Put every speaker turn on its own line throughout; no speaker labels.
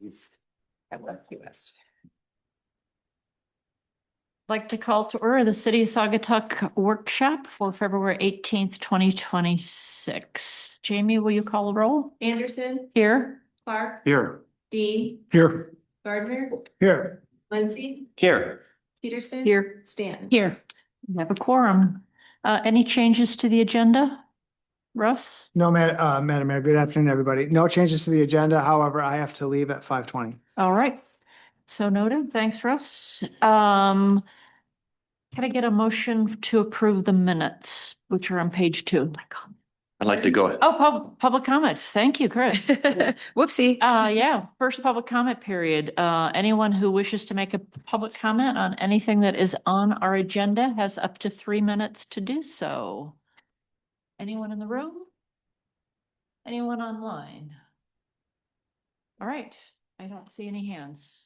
He's at Key West.
Like to call to order the City of Saugatuck Workshop for February 18th, 2026. Jamie, will you call the roll?
Anderson,
Here.
Clark,
Here.
Dean,
Here.
Gardner,
Here.
Muncy,
Here.
Peterson.
Here.
Stanton.
Here. We have a quorum. Any changes to the agenda? Russ?
No, Madam Mayor, good afternoon, everybody. No changes to the agenda. However, I have to leave at 5:20.
All right. So noted. Thanks, Russ. Can I get a motion to approve the minutes, which are on page 2?
I'd like to go.
Oh, public comments. Thank you, Chris.
Whoopsie.
Yeah, first public comment period. Anyone who wishes to make a public comment on anything that is on our agenda has up to 3 minutes to do so. Anyone in the room? Anyone online? All right, I don't see any hands.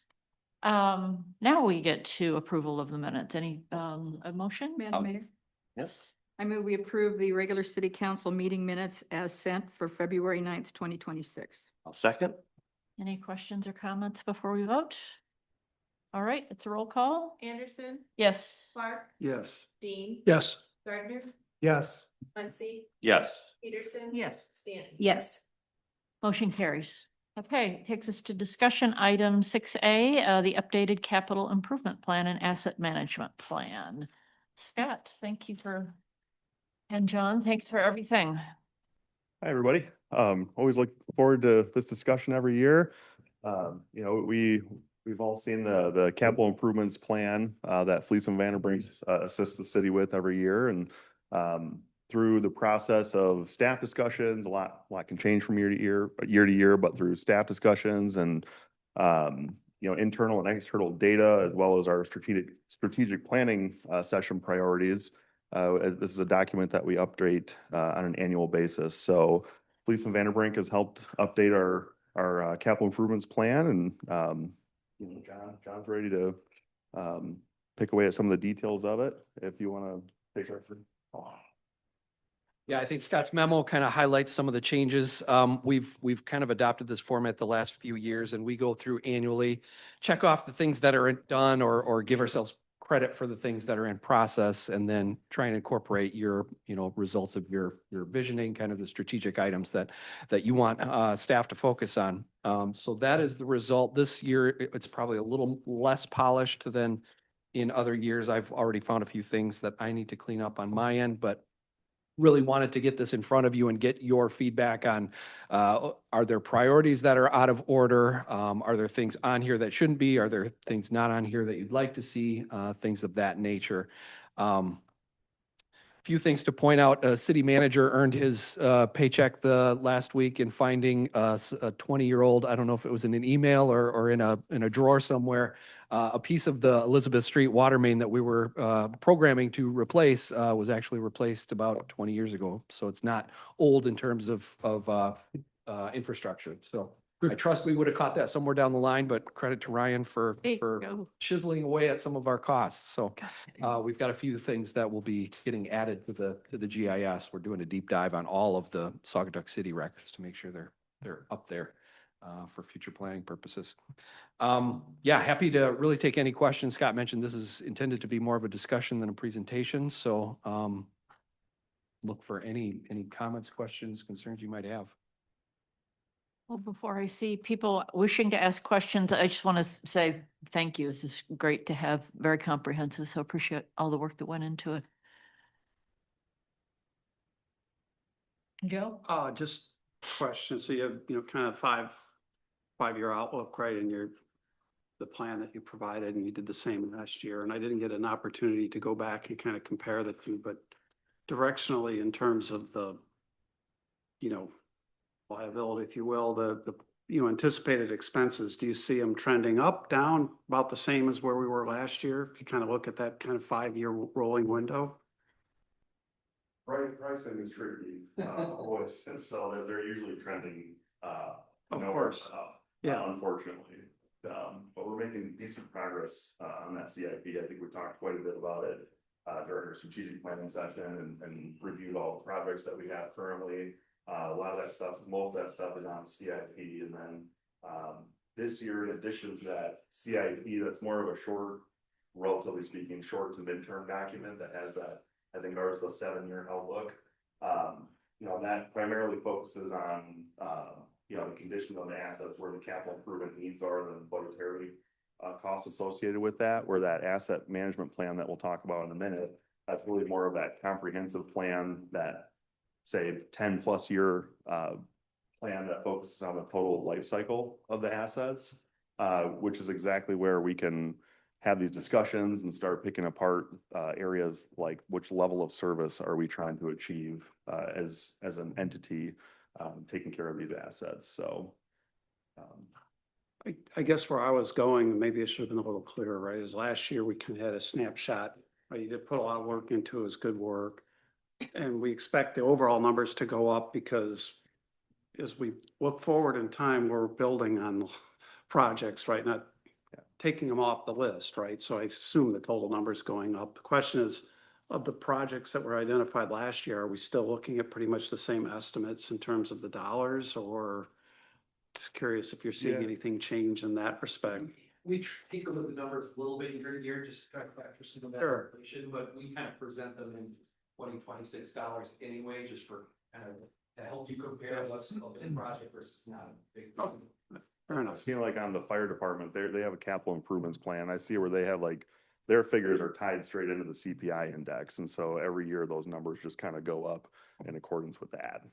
Now we get to approval of the minutes. Any, a motion?
Madam Mayor,
Yes.
I move we approve the regular city council meeting minutes as sent for February 9th, 2026.
I'll second.
Any questions or comments before we vote? All right, it's a roll call.
Anderson,
Yes.
Clark,
Yes.
Dean,
Yes.
Gardner,
Yes.
Muncy,
Yes.
Peterson.
Yes.
Stanton.
Yes.
Motion carries. Okay, takes us to discussion item 6A, the updated capital improvement plan and asset management plan. Scott, thank you for, and John, thanks for everything.
Hi, everybody. Always look forward to this discussion every year. We've all seen the capital improvements plan that Fleece and Vanderbrink assist the city with every year. And through the process of staff discussions, a lot can change from year to year, but through staff discussions and internal and external data, as well as our strategic planning session priorities. This is a document that we update on an annual basis. So Fleece and Vanderbrink has helped update our capital improvements plan, and John's ready to pick away at some of the details of it. If you want to take our.
Yeah, I think Scott's memo kind of highlights some of the changes. We've kind of adopted this format the last few years, and we go through annually, check off the things that are done or give ourselves credit for the things that are in process, and then try and incorporate your, results of your visioning, kind of the strategic items that you want staff to focus on. So that is the result. This year, it's probably a little less polished than in other years. I've already found a few things that I need to clean up on my end, but really wanted to get this in front of you and get your feedback on, are there priorities that are out of order? Are there things on here that shouldn't be? Are there things not on here that you'd like to see? Things of that nature. Few things to point out. A city manager earned his paycheck the last week in finding a 20-year-old, I don't know if it was in an email or in a drawer somewhere, a piece of the Elizabeth Street water main that we were programming to replace was actually replaced about 20 years ago. So it's not old in terms of infrastructure. So I trust we would have caught that somewhere down the line, but credit to Ryan for chiseling away at some of our costs. So we've got a few things that will be getting added to the GIS. We're doing a deep dive on all of the Saugatuck City records to make sure they're up there for future planning purposes. Yeah, happy to really take any questions. Scott mentioned this is intended to be more of a discussion than a presentation. So look for any comments, questions, concerns you might have.
Well, before I see people wishing to ask questions, I just want to say thank you. This is great to have, very comprehensive, so appreciate all the work that went into it. Joe?
Just questions. So you have, kind of five-year outlook, right? And the plan that you provided, and you did the same last year. And I didn't get an opportunity to go back and kind of compare the two, but directionally in terms of the, liability, if you will, the anticipated expenses, do you see them trending up, down, about the same as where we were last year? If you kind of look at that kind of 5-year rolling window.
Right, pricing is tricky, always, and so they're usually trending.
Of course,
yeah, unfortunately. But we're making decent progress on that CIP. I think we talked quite a bit about it during our strategic planning session and reviewed all the projects that we have currently. A lot of that stuff, most of that stuff is on CIP, and then this year, in addition to that CIP, that's more of a short, relatively speaking, short to midterm document that has that, I think ours is a 7-year outlook. That primarily focuses on, the condition of the assets where the capital improvement needs are, and the budgetary costs associated with that, where that asset management plan that we'll talk about in a minute, that's really more of that comprehensive plan, that say 10+ year plan that focuses on the total life cycle of the assets, which is exactly where we can have these discussions and start picking apart areas like which level of service are we trying to achieve as an entity taking care of these assets. So
I guess where I was going, and maybe it should have been a little clearer, right, is last year we kind of had a snapshot, right? You did put a lot of work into it, it was good work. And we expect the overall numbers to go up because as we look forward in time, we're building on projects, right? Not taking them off the list, right? So I assume the total number is going up. The question is, of the projects that were identified last year, are we still looking at pretty much the same estimates in terms of the dollars, or just curious if you're seeing
Yeah.
anything change in that respect?
We take a look at the numbers a little bit year to year, just to try to factor some of that
Sure.
inflation, but we kind of present them in $20-26 anyway, just for kind of to help you compare what's a big project versus not a big.
Oh. Fair
I
enough.
feel like on the fire department, they have a capital improvements plan. I see where they have like, their figures are tied straight into the CPI index. And so every year those numbers just kind of go up in accordance with that.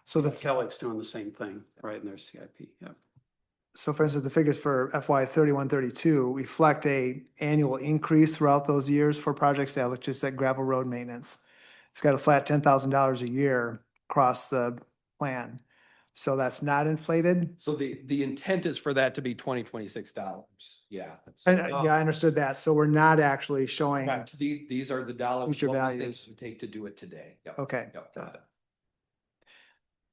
So
Kelly's doing the same thing, right, in their CIP, yeah.
so for instance, the figures for FY 31-32 reflect a annual increase throughout those years for projects that look just at gravel road maintenance. It's got a flat $10,000 a year across the plan. So that's not inflated.
So the intent is for that to be $26. Yeah.
And yeah, I understood that. So we're not actually showing,
Correct. These are the dollars.
Future
what we think
values.
it would take to do it today. Yep.
okay.
Yep.
Got it.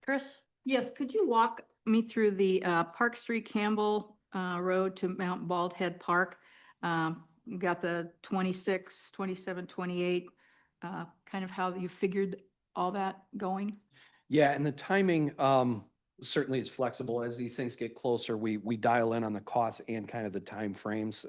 Chris?
Yes, could you walk me through the Park Street Campbell Road to Mount Bald Head Park? You got the 26, 27, 28, kind of how you figured all that going?
Yeah, and the timing certainly is flexible. As these things get closer, we dial in on the costs and kind of the timeframes.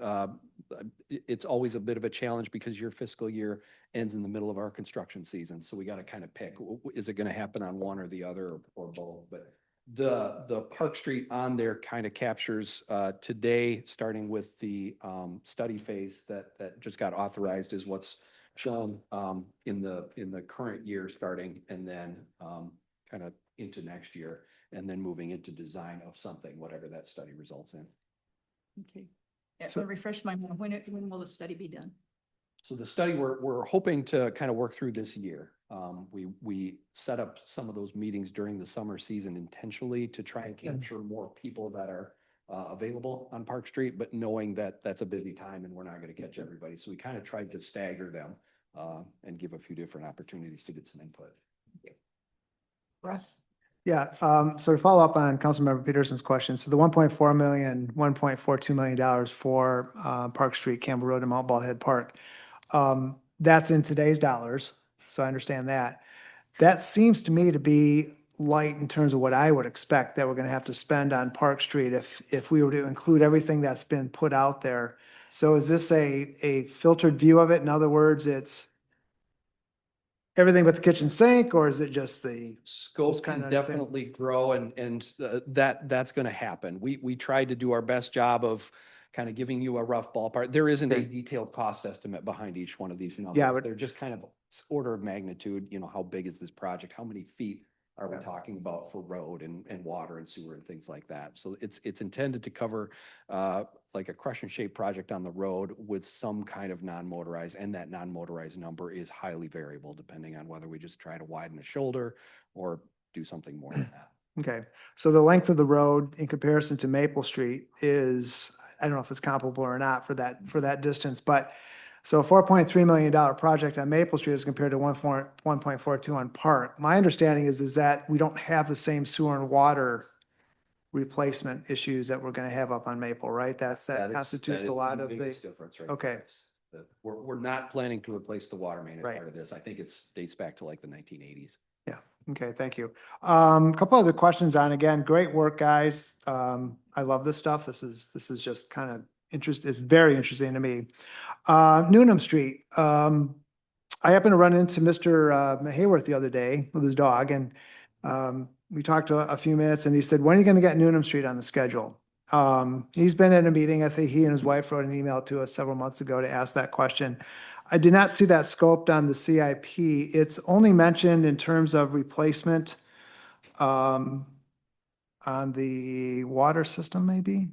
It's always a bit of a challenge because your fiscal year ends in the middle of our construction season. So we got to kind of pick, is it going to happen on one or the other or both? But the Park Street on there kind of captures today, starting with the study phase that just got authorized, is what's shown in the current year starting, and then kind of into next year, and then moving into design of something, whatever that study results in.
Okay. Yeah,
So-
refresh my mind, when will the study be done?
So the study, we're hoping to kind of work through this year. We set up some of those meetings during the summer season intentionally to try and capture more people that are available on Park Street, but knowing that that's a busy time and we're not going to catch everybody. So we kind of tried to stagger them and give a few different opportunities to get some input.
Russ?
Yeah, so to follow up on Councilmember Peterson's question, so the 1.4 million, $1.42 million for Park Street, Campbell Road, and Mount Bald Head Park. That's in today's dollars, so I understand that. That seems to me to be light in terms of what I would expect that we're gonna have to spend on Park Street if we were to include everything that's been put out there. So is this a filtered view of it? In other words, it's everything but the kitchen sink, or is it just the?
Scope
Just kinda
can
understand.
definitely grow and that's going to happen. We tried to do our best job of kind of giving you a rough ballpark. There isn't a
Okay.
detailed cost estimate behind each one of these numbers.
Yeah, but-
They're just kind of order of magnitude, how big is this project? How many feet are we talking about for road and water and sewer and things like that? So it's intended to cover like a crush and shape project on the road with some kind of non-motorized, and that non-motorized number is highly variable depending on whether we just try to widen a shoulder or do something more than that.
Okay, so the length of the road in comparison to Maple Street is, I don't know if it's comparable or not for that distance, but so a $4.3 million project on Maple Street is compared to 1.42 on Park. My understanding is that we don't have the same sewer and water replacement issues that we're gonna have up on Maple, right? That constitutes a lot of the,
biggest difference right
okay.
there is that We're not planning to replace the water main as
Right.
part of this. I think dates back to like the 1980s.
Okay, thank you. Couple other questions on, again, great work, guys. I love this stuff. This is just kind of it's very interesting to me. Newnham Street, I happened to run into Mr. Hayworth the other day with his dog, and we talked a few minutes, and he said, when are you going to get Newnham Street on the schedule? He's been in a meeting. I think he and his wife wrote an email to us several months ago to ask that question. I did not see that scoped on the CIP. It's only mentioned in terms of replacement on the water system, maybe?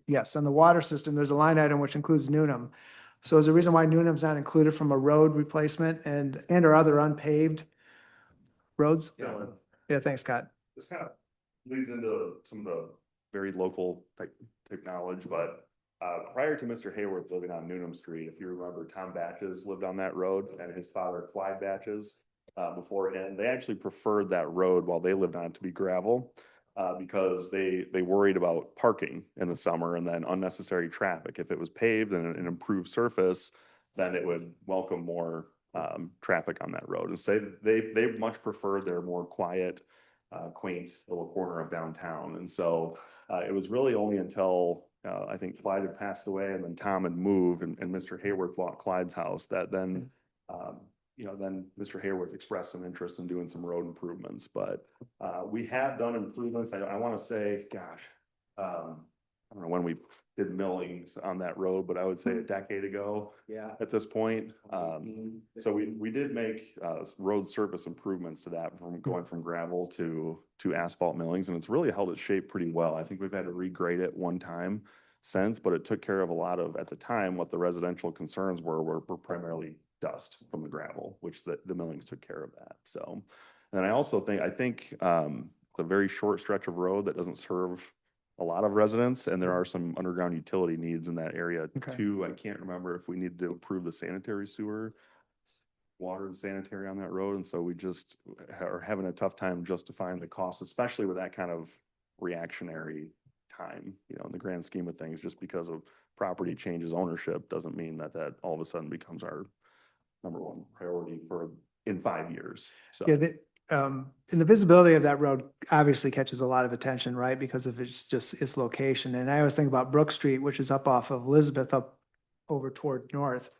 Yes, on the water system, there's a line item which includes Newnham. So is the reason why Newnham's not included from a road replacement and or other unpaved roads? Yeah, thanks, Scott.
This kind of leads into some of the very local type knowledge, but prior to Mr. Hayworth living on Newnham Street, if you remember, Tom Batches lived on that road, and his father Clyde Batches before him. They actually preferred that road while they lived on it to be gravel because they worried about parking in the summer and then unnecessary traffic. If it was paved and an improved surface, then it would welcome more traffic on that road. And so they much preferred their more quiet, quaint little corner of downtown. And so it was really only until I think Clyde had passed away and then Tom had moved and Mr. Hayworth bought Clyde's house that then then Mr. Hayworth expressed some interest in doing some road improvements. But we have done improvements. I want to say, gosh, I don't know when we did millings on that road, but I would say a decade ago.
Yeah.
At this point. So we did make road surface improvements to that from going from gravel to asphalt millings, and it's really held its shape pretty well. I think we've had to regrade it one time since, but it took care of a lot of, at the time, what the residential concerns were primarily dust from the gravel, which the millings took care of that. So, and I also think a very short stretch of road that doesn't serve a lot of residents, and there are some underground utility needs in that area
Okay.
too. I can't remember if we needed to improve the sanitary sewer, water and sanitary on that road, and so we just are having a tough time justifying the cost, especially with that kind of reactionary time, in the grand scheme of things. Just because of property changes ownership doesn't mean that all of a sudden becomes our number one priority in 5 years. So.
Yeah, and the visibility of that road obviously catches a lot of attention, right? Because of its location. And I always think about Brook Street, which is up off of Elizabeth up over toward north,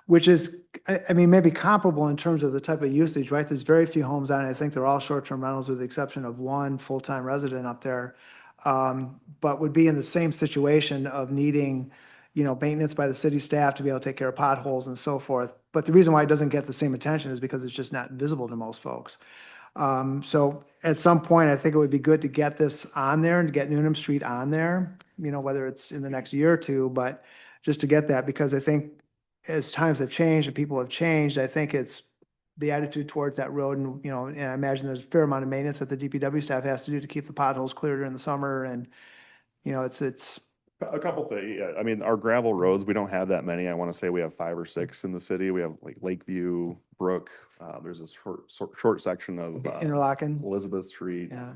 which is, I mean, maybe comparable in terms of the type of usage, right? There's very few homes on it. I think they're all short-term rentals with the exception of one full-time resident up there. But would be in the same situation of needing, maintenance by the city staff to be able to take care of potholes and so forth. But the reason why it doesn't get the same attention is because it's just not visible to most folks. So at some point, I think it would be good to get this on there and to get Newnham Street on there, whether it's in the next year or two, but just to get that, because I think as times have changed and people have changed, I think it's the attitude towards that road. And, and I imagine there's a fair amount of maintenance that the DPW staff has to do to keep the potholes clear during the summer. And, it's.
A couple things. Yeah. I mean, our gravel roads, we don't have that many. I want to say we have 5 or 6 in the city. We have like Lakeview, Brook. There's a short section of
Interlocking.
Elizabeth Street.
Yeah.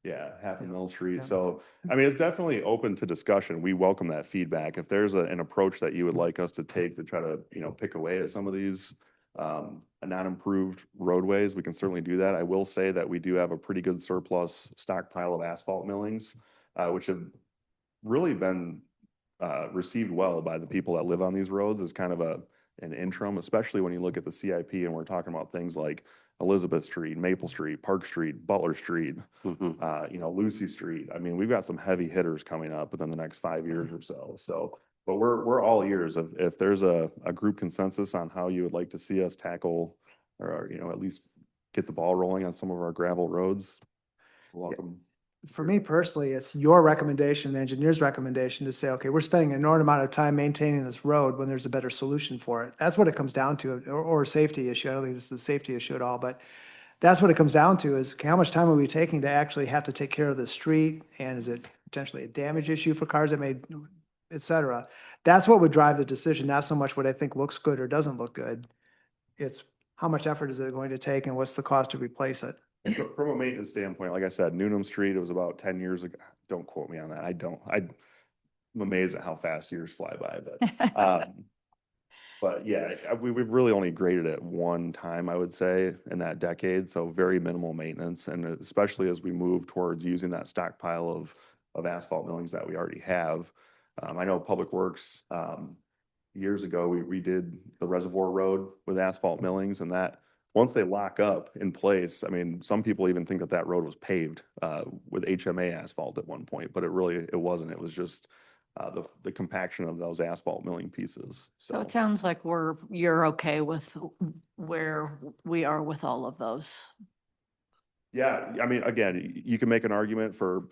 Yeah, Half a
Yeah.
Mill Street.
Yeah.
So, I mean, it's definitely open to discussion. We welcome that feedback. If there's an approach that you would like us to take to try to, pick away at some of these non-improved roadways, we can certainly do that. I will say that we do have a pretty good surplus stockpile of asphalt millings, which have really been received well by the people that live on these roads as kind of an interim, especially when you look at the CIP and we're talking about things like Elizabeth Street, Maple Street, Park Street, Butler Street, Lucy Street. I mean, we've got some heavy hitters coming up within the next 5 years or so. So, but we're all ears. If there's a group consensus on how you would like to see us tackle or, at least get the ball rolling on some of our gravel roads, welcome.
For me personally, it's your recommendation, the engineer's recommendation to say, okay, we're spending an enormous amount of time maintaining this road when there's a better solution for it. That's what it comes down to, or a safety issue. I don't think this is a safety issue at all, but that's what it comes down to is, okay, how much time are we taking to actually have to take care of the street? And is it potentially a damage issue for cars that may, et cetera? That's what would drive the decision, not so much what I think looks good or doesn't look good. It's how much effort is it going to take and what's the cost to replace it?
From a maintenance standpoint, like I said, Newnham Street, it was about 10 years ago. Don't quote me on that. I'm amazed at how fast years fly by, but But yeah, we've really only graded it one time, I would say, in that decade. So very minimal maintenance. And especially as we move towards using that stockpile of asphalt millings that we already have. I know Public Works, years ago, we did the Reservoir Road with asphalt millings, and that, once they lock up in place, I mean, some people even think that that road was paved with HMA asphalt at one point, but it wasn't. It was just the compaction of those asphalt milling pieces.
So it sounds like you're okay with where we are with all of those.
Yeah, I mean, again, you can make an argument for,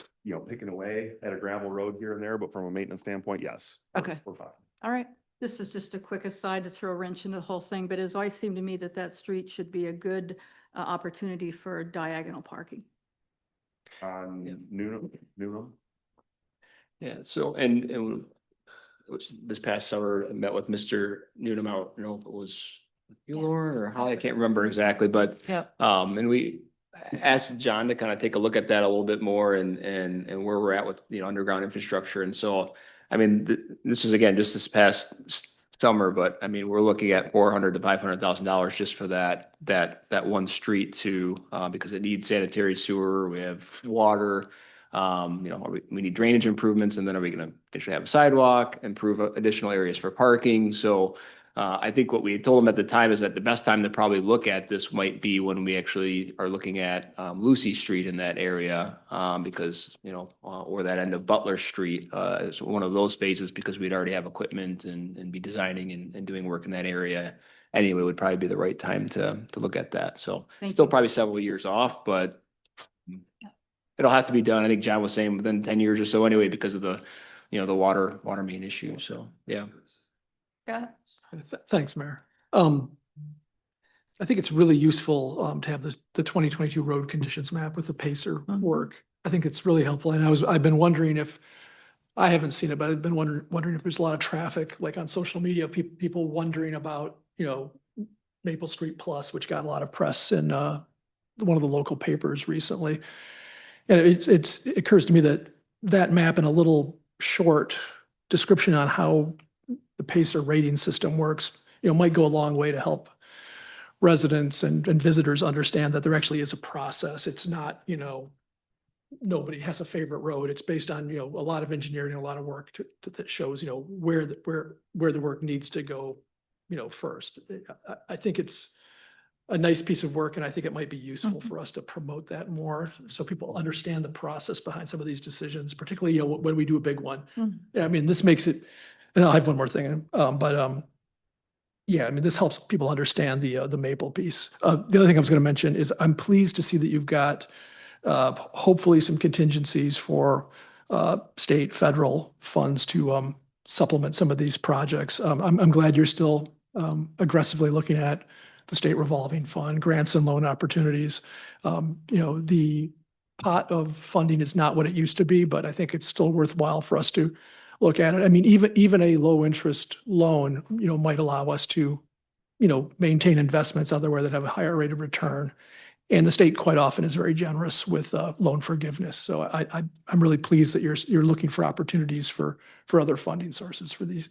picking away at a gravel road here and there, but from a maintenance standpoint, yes.
Okay.
We're fine.
All right.
This is just a quick aside to throw a wrench into the whole thing, but it always seemed to me that that street should be a good opportunity for diagonal parking.
On Newnham.
Yeah, so, and it was this past summer, I met with Mr. Newnham, I don't know if it was Lauren or Holly, I can't remember exactly, but
Yep.
and we asked John to kind of take a look at that a little bit more and where we're at with, underground infrastructure. And so, I mean, this is again, just this past summer, but I mean, we're looking at $400,000 to $500,000 just for that one street too, because it needs sanitary sewer, we have water. We need drainage improvements, and then are we going to potentially have a sidewalk, improve additional areas for parking? So I think what we had told them at the time is that the best time to probably look at this might be when we actually are looking at Lucy Street in that area, because, or that end of Butler Street is one of those phases, because we'd already have equipment and be designing and doing work in that area. Anyway, would probably be the right time to look at that. So
Thank
still
you.
probably several years off, but it'll have to be done. I think John was saying within 10 years or so anyway, because of the, the water main issue. So, yeah.
Got it.
Thanks, Mayor. I think it's really useful to have the 2022 road conditions map with the Pacer work. I think it's really helpful. And I've been wondering if, I haven't seen it, but I've been wondering if there's a lot of traffic, like on social media, people wondering about, Maple Street Plus, which got a lot of press in one of the local papers recently. And it occurs to me that map and a little short description on how the Pacer rating system works, might go a long way to help residents and visitors understand that there actually is a process. It's not, nobody has a favorite road. It's based on, a lot of engineering, a lot of work that shows, where the work needs to go, first. I think it's a nice piece of work, and I think it might be useful for us to promote that more so people understand the process behind some of these decisions, particularly, when we do a big one. Yeah, I mean, this makes it, and I'll have one more thing, yeah, I mean, this helps people understand the Maple piece. The other thing I was going to mention is I'm pleased to see that you've got hopefully some contingencies for state, federal funds to supplement some of these projects. I'm glad you're still aggressively looking at the state revolving fund, grants and loan opportunities. The pot of funding is not what it used to be, but I think it's still worthwhile for us to look at it. I mean, even a low interest loan, might allow us to, maintain investments otherwhere that have a higher rate of return. And the state quite often is very generous with loan forgiveness. So I'm really pleased that you're looking for opportunities for other funding sources for these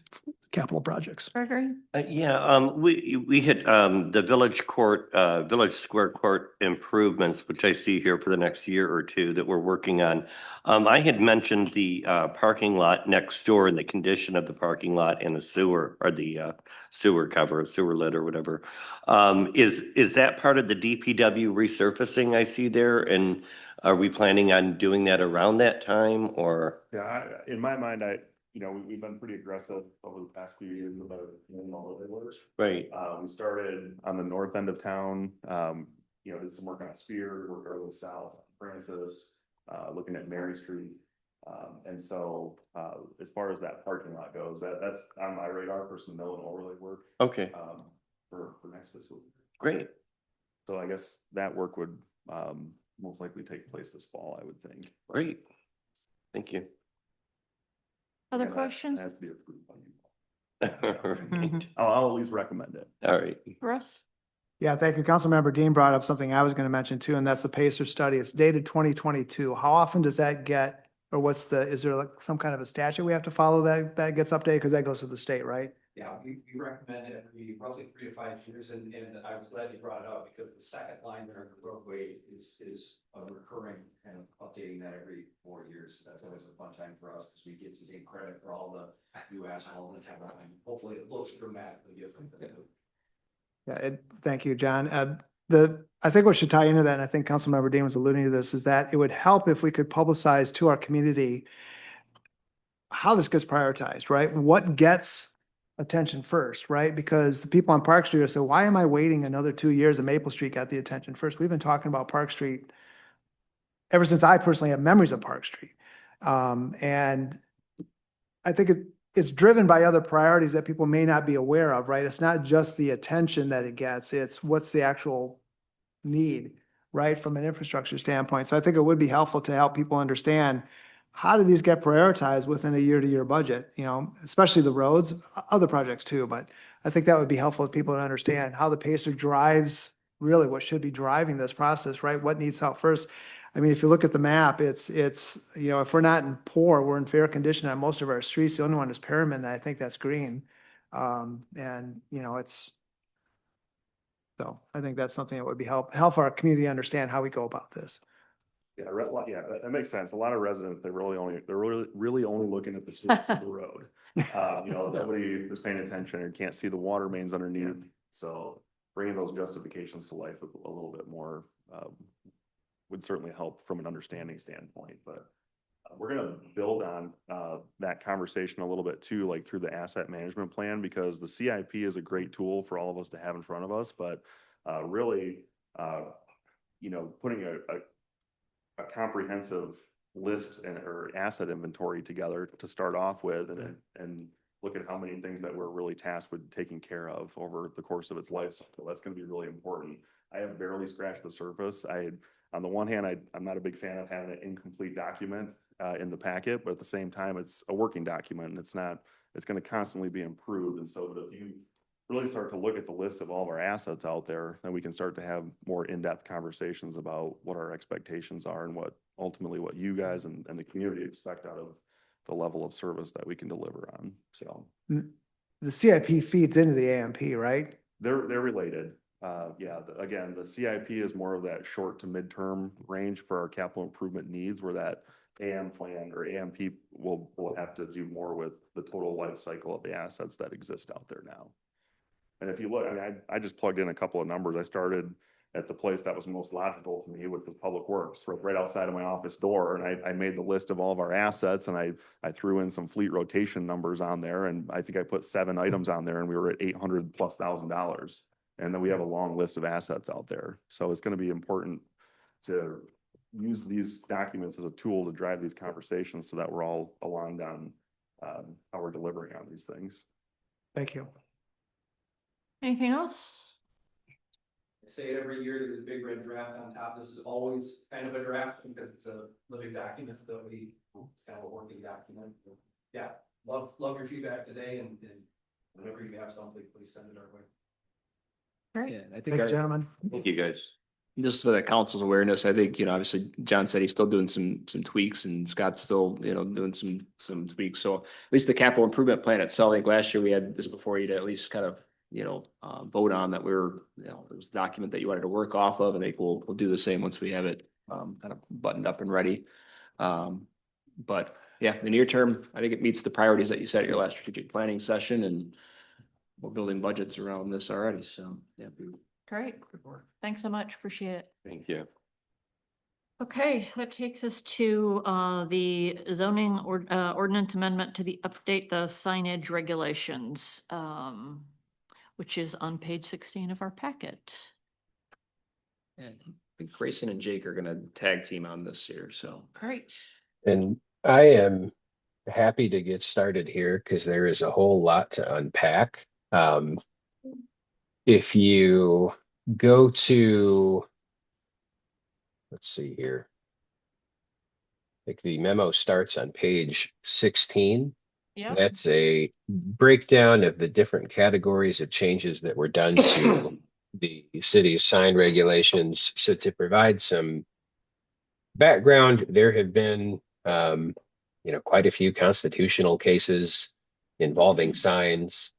capital projects.
Gregory?
We hit the Village Square Court improvements, which I see here for the next year or two that we're working on. I had mentioned the parking lot next door and the condition of the parking lot and the sewer, or the sewer cover, sewer lid or whatever. Is that part of the DPW resurfacing I see there? And are we planning on doing that around that time, or?
Yeah, in my mind, we've been pretty aggressive over the past few years about doing all of the work.
Right.
We started on the north end of town, did some work on Spear, work early south, Francis, looking at Mary Street. And so as far as that parking lot goes, that's on my radar for some mill and overlay work.
Okay.
For next fiscal year.
Great.
So I guess that work would most likely take place this fall, I would think.
Great. Thank you.
Other
And that
questions?
has to be approved by you.
Right.
I'll at least recommend it.
All right.
Russ?
Yeah, thank you. Councilmember Dean brought up something I was going to mention too, and that's the Pacer study. It's dated 2022. How often does that get, or is there like some kind of a statute we have to follow that gets updated? Because that goes to the state, right?
Yeah, we recommend every roughly 3 to 5 years, and I was glad you brought it up because the second line there in the roadway is a recurring kind of updating that every 4 years. That's always a fun time for us because we get to take credit for all the new asphalt and time. Hopefully it looks dramatically different.
Yeah, thank you, John. I think what should tie into that, and I think Councilmember Dean was alluding to this, is that it would help if we could publicize to our community how this gets prioritized, right? What gets attention first, right? Because the people on Park Street are saying, why am I waiting another 2 years and Maple Street got the attention first? We've been talking about Park Street ever since I personally have memories of Park Street. And I think it's driven by other priorities that people may not be aware of, right? It's not just the attention that it gets, it's what's the actual need, right? From an infrastructure standpoint. So I think it would be helpful to help people understand how do these get prioritized within a year-to-year budget, you know, especially the roads, other projects too. But I think that would be helpful for people to understand how the PACER drives really what should be driving this process, right? What needs help first? I mean, if you look at the map, it's, you know, if we're not in poor, we're in fair condition on most of our streets. The only one is Perriman, that I think that's green. And, you know, so I think that's something that would be help our community understand how we go about this.
Yeah, yeah, that makes sense. A lot of residents, they're really only looking at the surface of the road. You know, nobody is paying attention or can't see the water mains underneath. So bringing those justifications to life a little bit more would certainly help from an understanding standpoint. But we're going to build on that conversation a little bit too, like through the asset management plan, because the CIP is a great tool for all of us to have in front of us. But really, you know, putting a comprehensive list or asset inventory together to start off with, and look at how many things that we're really tasked with taking care of over the course of its life cycle. That's going to be really important. I have barely scratched the surface. On the one hand, I'm not a big fan of having an incomplete document in the packet, but at the same time, it's a working document, and it's going to constantly be improved. And so if you really start to look at the list of all of our assets out there, then we can start to have more in-depth conversations about what our expectations are and what ultimately what you guys and the community expect out of the level of service that we can deliver on. So
the CIP feeds into the AMP, right?
they're related. Yeah, again, the CIP is more of that short to midterm range for our capital improvement needs, where that AM plan or AMP will have to do more with the total life cycle of the assets that exist out there now. And if you look, I mean, I just plugged in a couple of numbers. I started at the place that was most logical to me, which was Public Works, right outside of my office door. And I made the list of all of our assets, and I threw in some fleet rotation numbers on there. And I think I put 7 items on there, and we were at $800,000+. And then we have a long list of assets out there. So it's going to be important to use these documents as a tool to drive these conversations so that we're all aligned on how we're delivering on these things.
Thank you.
Anything else?
I say it every year, there's a big red draft on top. This is always kind of a draft because it's a living document that it's kind of a working document. Yeah, love your feedback today, and whenever you have something, please send it our way.
Great.
Yeah, I
Thank
think
you, gentlemen.
Thank you, guys.
just for the council's awareness, I think, obviously John said he's still doing some tweaks, and Scott's still, doing some tweaks. So at least the capital improvement plan itself, I think last year we had this before you to at least kind of, vote on that it was a document that you wanted to work off of, and I think we'll do the same once we have it kind of buttoned up and ready. But yeah, in the near term, I think it meets the priorities that you set at your last strategic planning session, and we're building budgets around this already. So yeah.
Great. Thanks so much. Appreciate it.
Thank you.
Okay, that takes us to the zoning ordinance amendment to update the signage regulations, which is on page 16 of our packet.
And I think Grayson and Jake are gonna tag team on this year, so.
Great.
And I am happy to get started here because there is a whole lot to unpack. If you go to, let's see here. I think the memo starts on page 16.
Yeah.
That's a breakdown of the different categories of changes that were done to the city's sign regulations. So to provide some background, there have been, quite a few constitutional cases involving signs.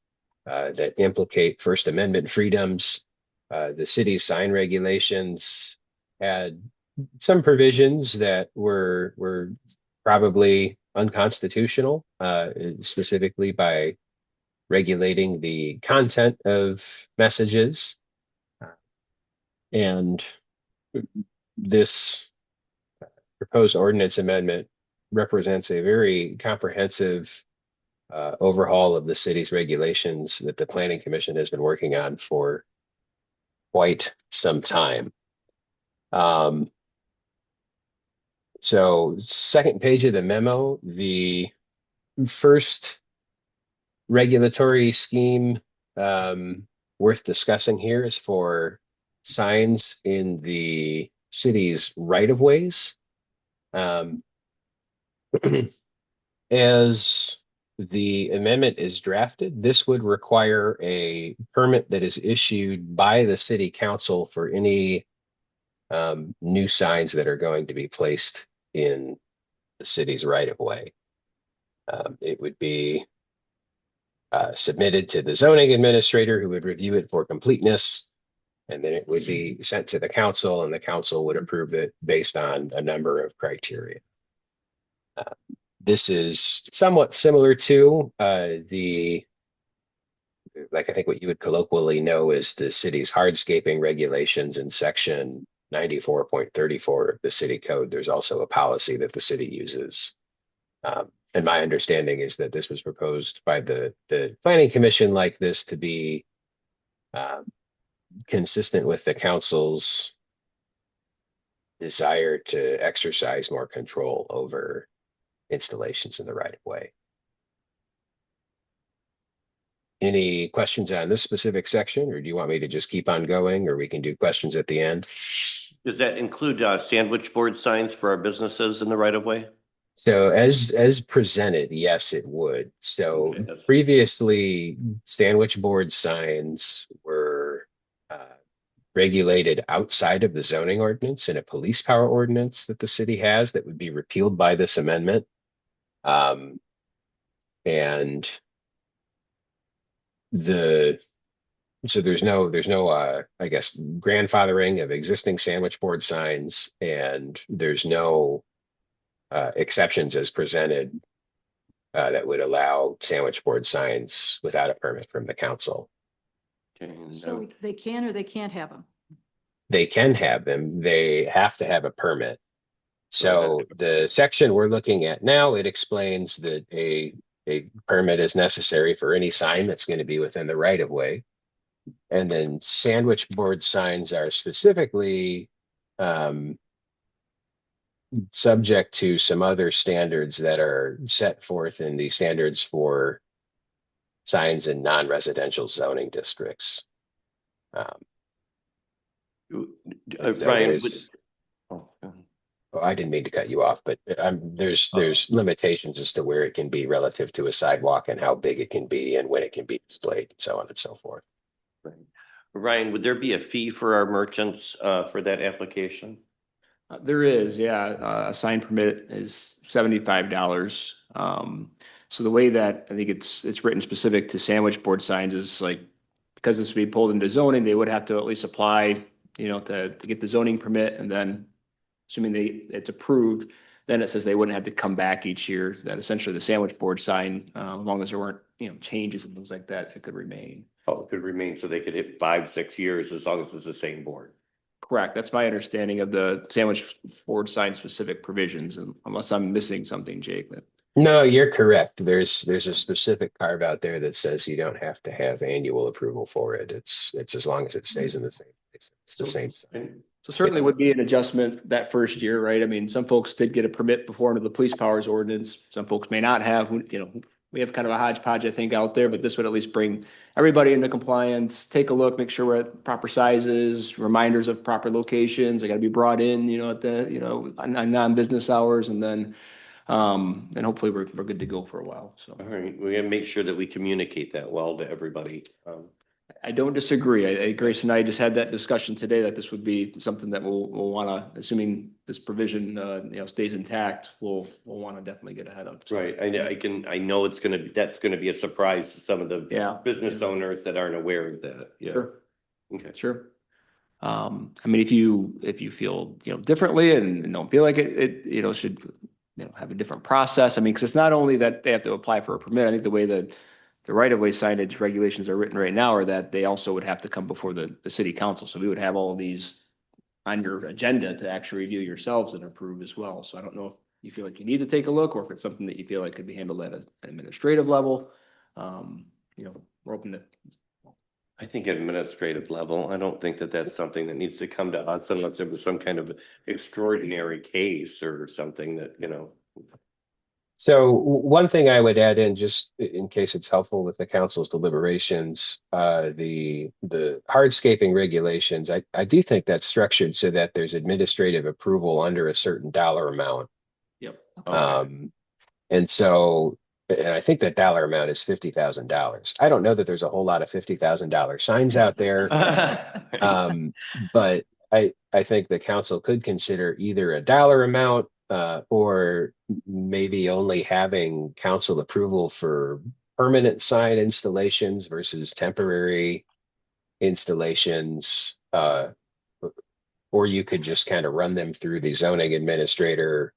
that implicate First Amendment freedoms. The city's sign regulations had some provisions that were probably unconstitutional, specifically by regulating the content of messages. And this proposed ordinance amendment represents a very comprehensive overhaul of the city's regulations that the Planning Commission has been working on for quite some time. So second page of the memo, the first regulatory scheme worth discussing here is for signs in the city's right-of-ways. As the amendment is drafted, this would require a permit that is issued by the city council for any new signs that are going to be placed in the city's right-of-way. It would be submitted to the zoning administrator, who would review it for completeness, and then it would be sent to the council, and the council would approve it based on a number of criteria. This is somewhat similar to like I think what you would colloquially know is the city's hardscaping regulations in section 94.34 of the city code. There's also a policy that the city uses. And my understanding is that this was proposed by the Planning Commission like this to be consistent with the council's desire to exercise more control over installations in the right of way. Any questions on this specific section, or do you want me to just keep on going, or we can do questions at the end?
Does that include sandwich board signs for our businesses in the right of way?
So as presented, yes, it would. So
Okay, that's-
previously, sandwich board signs were regulated outside of the zoning ordinance in a police power ordinance that the city has that would be repealed by this amendment. And so there's no I guess grandfathering of existing sandwich board signs, and there's no exceptions as presented that would allow sandwich board signs without a permit from the council.
Okay,
So they can or they can't have them?
They can have them. They have to have a permit. So the section we're looking at now, it explains that a permit is necessary for any sign that's going to be within the right of way. And then sandwich board signs are specifically subject to some other standards that are set forth in the standards for signs in non-residential zoning districts. So
Ryan,
there's- Oh, I didn't mean to cut you off, but there's limitations as to where it can be relative to a sidewalk and how big it can be and when it can be displayed, and so on and so forth.
Ryan, would there be a fee for our merchants for that application?
There is, yeah. A sign permit is $75. So the way that I think it's written specific to sandwich board signs is like, because this would be pulled into zoning, they would have to at least apply, to get the zoning permit, and then assuming it's approved, then it says they wouldn't have to come back each year. That essentially the sandwich board sign, as long as there weren't, changes and things like that, it could remain.
Oh, it could remain, so they could hit 5-6 years as long as it's the same board.
Correct. That's my understanding of the sandwich board sign specific provisions, unless I'm missing something, Jake.
No, you're correct. There's a specific carve out there that says you don't have to have annual approval for it. It's as long as it stays in the same place. It's the same sign.
So certainly would be an adjustment that first year, right? I mean, some folks did get a permit before under the police powers ordinance. Some folks may not have, we have kind of a hodgepodge, I think, out there, but this would at least bring everybody into compliance, take a look, make sure we're at proper sizes, reminders of proper locations. They got to be brought in, at the, on non-business hours, and then hopefully we're good to go for a while. So.
All right, we're gonna make sure that we communicate that well to everybody.
I don't disagree. Grace and I just had that discussion today that this would be something that we'll want to, assuming this provision, stays intact, we'll want to definitely get ahead of.
Right, I know it's gonna be, that's gonna be a surprise to some of the
Yeah.
business owners that aren't aware of that, yeah.
Sure.
Okay.
Sure. I mean, if you feel, differently and don't feel like it should, have a different process. I mean, because it's not only that they have to apply for a permit. I think the way that the right-of-way signage regulations are written right now are that they also would have to come before the city council. So we would have all of these on your agenda to actually review yourselves and approve as well. So I don't know if you feel like you need to take a look or if it's something that you feel like could be handled at an administrative level. We're open to.
I think administrative level, I don't think that that's something that needs to come to us unless there was some kind of extraordinary case or something that,
So one thing I would add in, just in case it's helpful with the council's deliberations, the hardscaping regulations, I do think that's structured so that there's administrative approval under a certain dollar amount.
Yep.
And I think that dollar amount is $50,000. I don't know that there's a whole lot of $50,000 signs out there. But I think the council could consider either a dollar amount or maybe only having council approval for permanent sign installations versus temporary installations. Or you could just kind of run them through the zoning administrator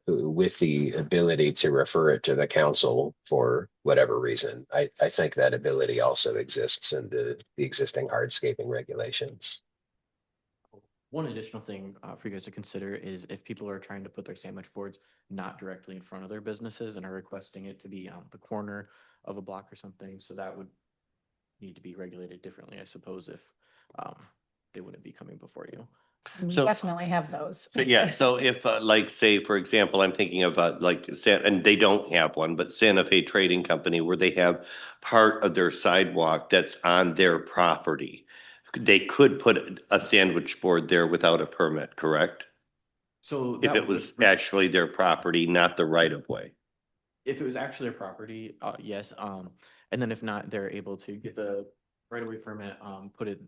with the ability to refer it to the council for whatever reason. I think that ability also exists in the existing hardscaping regulations.
One additional thing for you guys to consider is if people are trying to put their sandwich boards not directly in front of their businesses and are requesting it to be on the corner of a block or something, so that would need to be regulated differently, I suppose, if they wouldn't be coming before you.
So-
Definitely have those.
So yeah, so if like say, for example, I'm thinking of and they don't have one, but Santa Fe Trading Company where they have part of their sidewalk that's on their property. They could put a sandwich board there without a permit, correct?
So
If
that
it was
would-
actually their property, not the right of way.
if it was actually their property, yes. And then if not, they're able to get the right of way permit, put it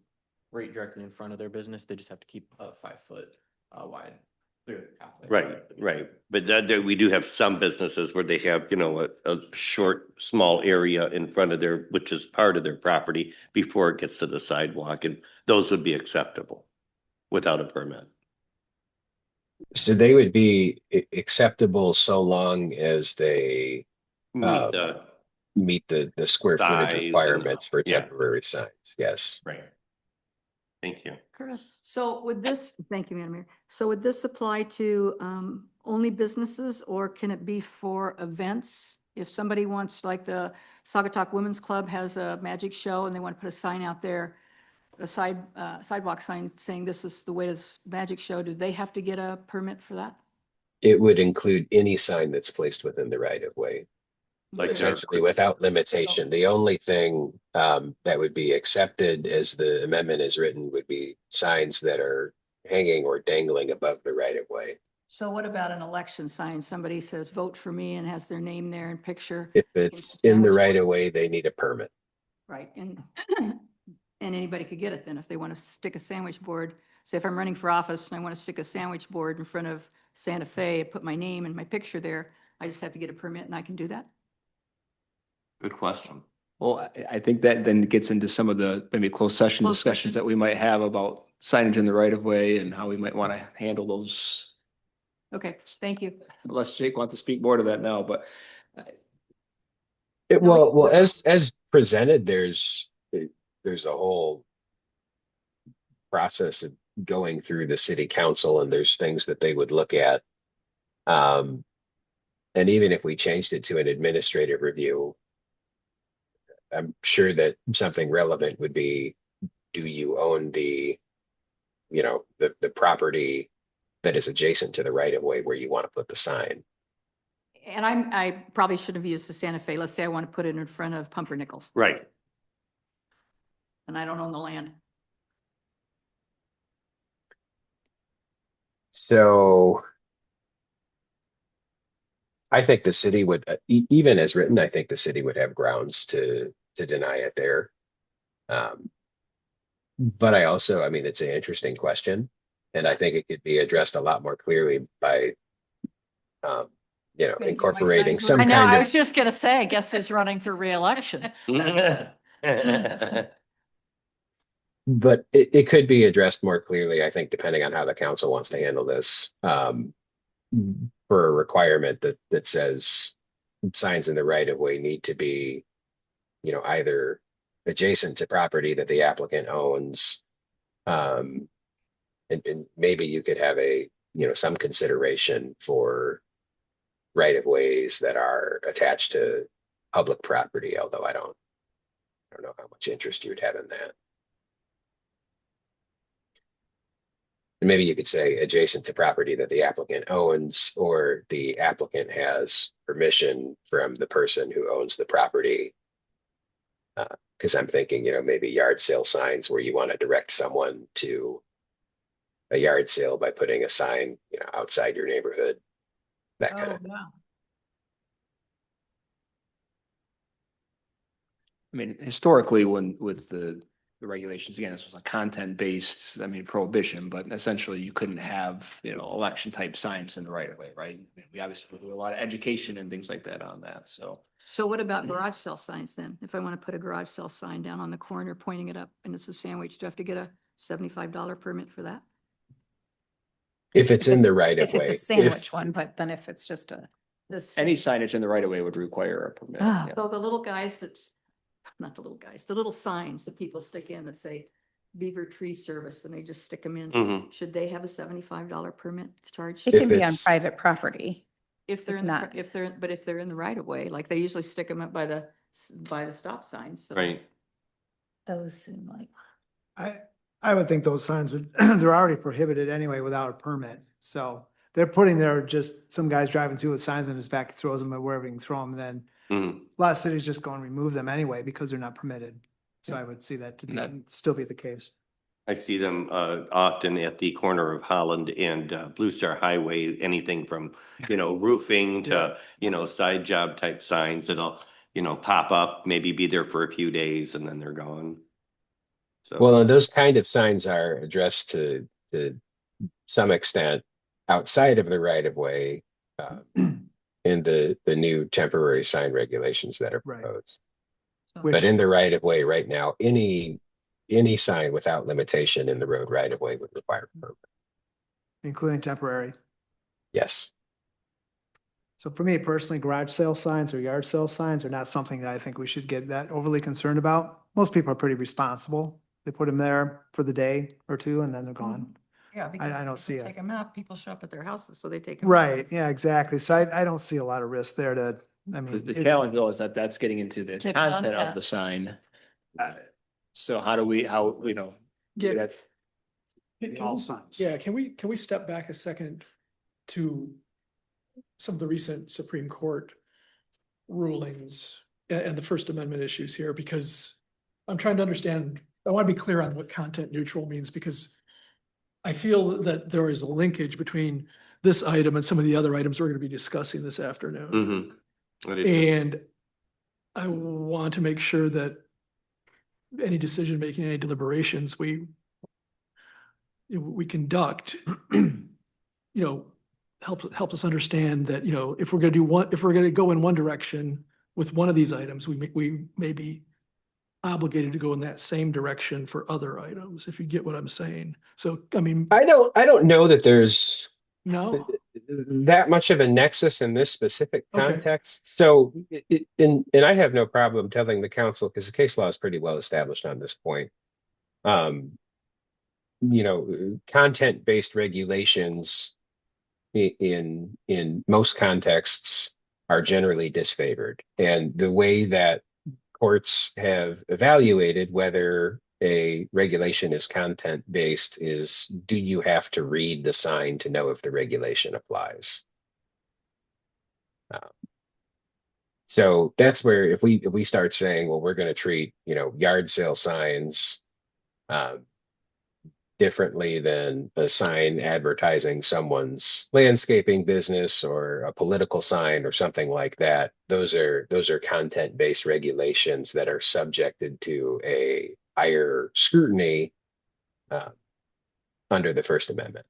right directly in front of their business. They just have to keep a 5 foot wide clear pathway.
Right. But we do have some businesses where they have, a short, small area in front of which is part of their property before it gets to the sidewalk, and those would be acceptable without a permit.
So they would be acceptable so long as they
Meet the-
meet the square footage
Size and-
requirements for
yeah.
temporary signs. Yes.
Right. Thank you.
Curtis, so would this, thank you, Madam Mayor. So would this apply to only businesses or can it be for events? If somebody wants, like the Saugatuck Women's Club has a magic show and they want to put a sign out there, a sidewalk sign saying this is the way to this magic show, do they have to get a permit for that?
It would include any sign that's placed within the right of way.
Like
Essentially without limitation. The only thing that would be accepted as the amendment is written would be signs that are hanging or dangling above the right of way.
So what about an election sign? Somebody says, vote for me and has their name there and picture.
If
They can
it's
put a
in the
sandwich
right
board.
of way, they need a permit.
Right, and anybody could get it then if they want to stick a sandwich board. Say if I'm running for office and I want to stick a sandwich board in front of Santa Fe, put my name and my picture there, I just have to get a permit and I can do that?
Good question.
Well, I think that then gets into some of the maybe closed session
Closed
discussions
session.
that we might have about signage in the right of way and how we might want to handle those.
Okay, thank you.
Unless Jake wants to speak more to that now, but
Well, as presented, there's a whole process of going through the city council and there's things that they would look at. And even if we changed it to an administrative review, I'm sure that something relevant would be, do you own the property that is adjacent to the right of way where you want to put the sign?
And I probably should have used the Santa Fe. Let's say I want to put it in front of Pumpernickel's
Right.
and I don't own the land.
So I think the city would, even as written, I think the city would have grounds to deny it there. But I also, I mean, it's an interesting question, and I think it could be addressed a lot more clearly by,
my
incorporating
signs
some
I know,
kind
I
of.
was just gonna say, I guess who's running for reelection?
But it could be addressed more clearly, I think, depending on how the council wants to handle this. For a requirement that says signs in the right of way need to be, either adjacent to property that the applicant owns. And maybe you could have some consideration for right of ways that are attached to public property, although I don't know how much interest you'd have in that. And maybe you could say adjacent to property that the applicant owns, or the applicant has permission from the person who owns the property. Because I'm thinking, maybe yard sale signs where you want to direct someone to a yard sale by putting a sign, outside your neighborhood, that kind of.
wow.
I mean, historically, with the regulations, again, this was a content-based, prohibition, but essentially you couldn't have, election type signs in the right of way, right? I mean, we obviously do a lot of education and things like that on that, so.
So what about garage sale signs then? If I want to put a garage sale sign down on the corner pointing it up and it's a sandwich, do I have to get a $75 permit for that?
If it's in the right of
If
way.
it's a sandwich one, but then if it's just a,
Any signage in the right of way would require a permit.
Ah.
yeah.
So the little guys not the little guys, the little signs that people stick in that say Beaver Tree Service and they just stick them in.
Mhm.
Should they have a $75 permit charge?
it
If
can be on
it's-
private property.
If they're
It's
in the,
not.
if they're in the right of way, like they usually stick them up by the stop signs. So
Right.
Those seem like.
I would think those signs would, they're already prohibited anyway without a permit. So they're putting there, just some guy's driving through with signs in his back, throws them wherever he can throw them. Then
Mhm.
a lot of cities just go and remove them anyway because they're not permitted. So I would see that to still be the case.
I see them often at the corner of Holland and Blue Star Highway, anything from, roofing to, side job type signs that'll, pop up, maybe be there for a few days and then they're gone. So.
Well, and those kind of signs are addressed to some extent outside of the right of way, in the new temporary sign regulations that are
Right.
proposed.
Which-
But in the right of way right now, any sign without limitation in the road right of way would require a permit.
Including temporary.
Yes.
So for me personally, garage sale signs or yard sale signs are not something that I think we should get that overly concerned about. Most people are pretty responsible. They put them there for the day or two and then they're gone.
Yeah, because
I don't
if they
see it.
take them out, people show up at their houses, so they take them.
Right, yeah, exactly. So I don't see a lot of risk there to, I
The
mean.
the challenge though is that that's getting into the
To
content
content.
of the sign. So how do we,
Yeah.
that-
All signs.
Yeah, can we step back a second to some of the recent Supreme Court rulings and the First Amendment issues here? Because I'm trying to understand, I want to be clear on what content neutral means, because I feel that there is a linkage between this item and some of the other items we're going to be discussing this afternoon.
Mhm.
And I want to make sure that any decision-making, any deliberations we conduct, help us understand that, if we're going to go in one direction with one of these items, we may be obligated to go in that same direction for other items, if you get what I'm saying. So, I mean,
I don't know that there's
no,
that much of a nexus in this specific
Okay.
context. So, and I have no problem telling the council, because the case law is pretty well established on this point. Content-based regulations in most contexts are generally disfavored. And the way that courts have evaluated whether a regulation is content-based is, do you have to read the sign to know if the regulation applies? So that's where if we start saying, well, we're going to treat, yard sale signs differently than a sign advertising someone's landscaping business or a political sign or something like that, those are content-based regulations that are subjected to a higher scrutiny under the First Amendment.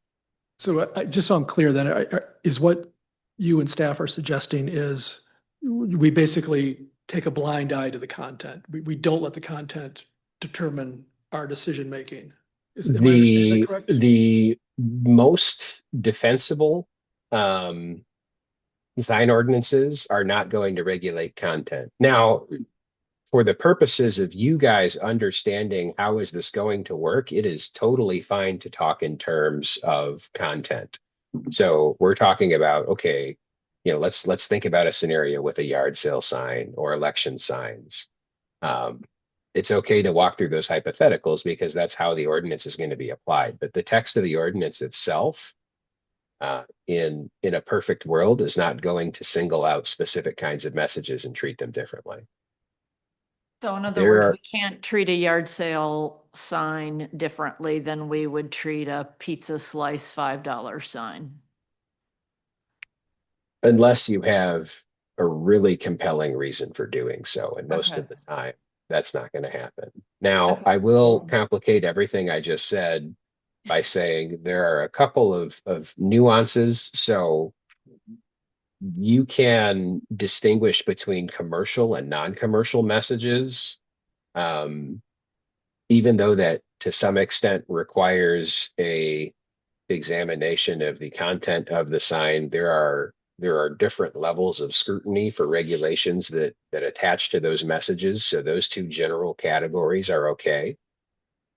So just so I'm clear then, is what you and staff are suggesting is we basically take a blind eye to the content. We don't let the content determine our decision-making. Am I understanding that correct?
The most defensible sign ordinances are not going to regulate content. Now, for the purposes of you guys understanding how is this going to work, it is totally fine to talk in terms of content. So we're talking about, okay, you know, let's think about a scenario with a yard sale sign or election signs. It's okay to walk through those hypotheticals because that's how the ordinance is going to be applied. But the text of the ordinance itself, in a perfect world, is not going to single out specific kinds of messages and treat them differently.
So in other
There
words,
are-
we can't treat a yard sale sign differently than we would treat a pizza slice $5 sign.
Unless you have a really compelling reason for doing so. And most
Okay.
of the time, that's not going to happen. Now,
Okay.
I will complicate everything I just said by saying there are a couple of nuances. So you can distinguish between commercial and non-commercial messages, even though that to some extent requires a examination of the content of the sign. There are different levels of scrutiny for regulations that attach to those messages. So those two general categories are okay.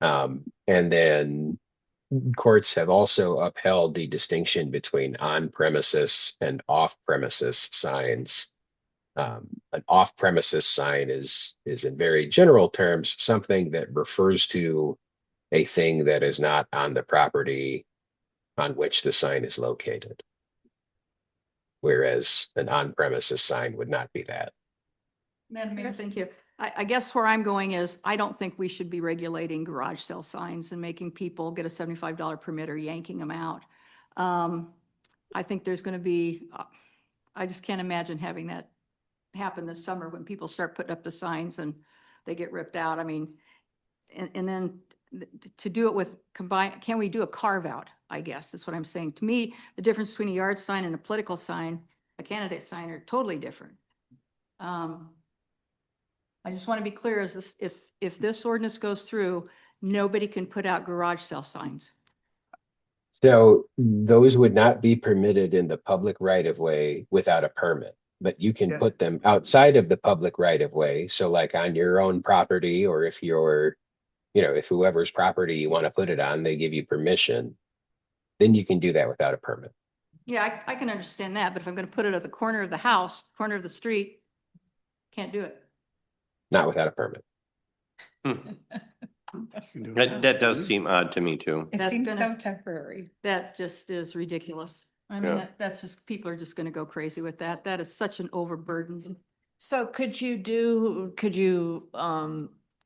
And then courts have also upheld the distinction between on-premises and off-premises signs. An off-premises sign is in very general terms something that refers to a thing that is not on the property on which the sign is located. Whereas an on-premises sign would not be that.
Madam Mayor, thank you. I guess where I'm going is, I don't think we should be regulating garage sale signs and making people get a $75 permit or yanking them out. I think there's going to be, I just can't imagine having that happen this summer when people start putting up the signs and they get ripped out. I mean, and then to do it with combine, can we do a carve out? I guess that's what I'm saying. To me, the difference between a yard sign and a political sign, a candidate sign, are totally different. I just want to be clear, is this, if this ordinance goes through, nobody can put out garage sale signs.
So those would not be permitted in the public right of way without a permit, but you can
Yeah.
put them outside of the public right of way. So like on your own property, or if you're, you know, if whoever's property you want to put it on, they give you permission, then you can do that without a permit.
Yeah, I can understand that, but if I'm going to put it at the corner of the house, corner of the street, can't do it.
Not without a permit.
That does seem odd to me too.
It
That's
seems so
gonna-
temporary.
That just is ridiculous. I mean,
Yeah.
that's just, people are just going to go crazy with that. That is such an overburden.
So could you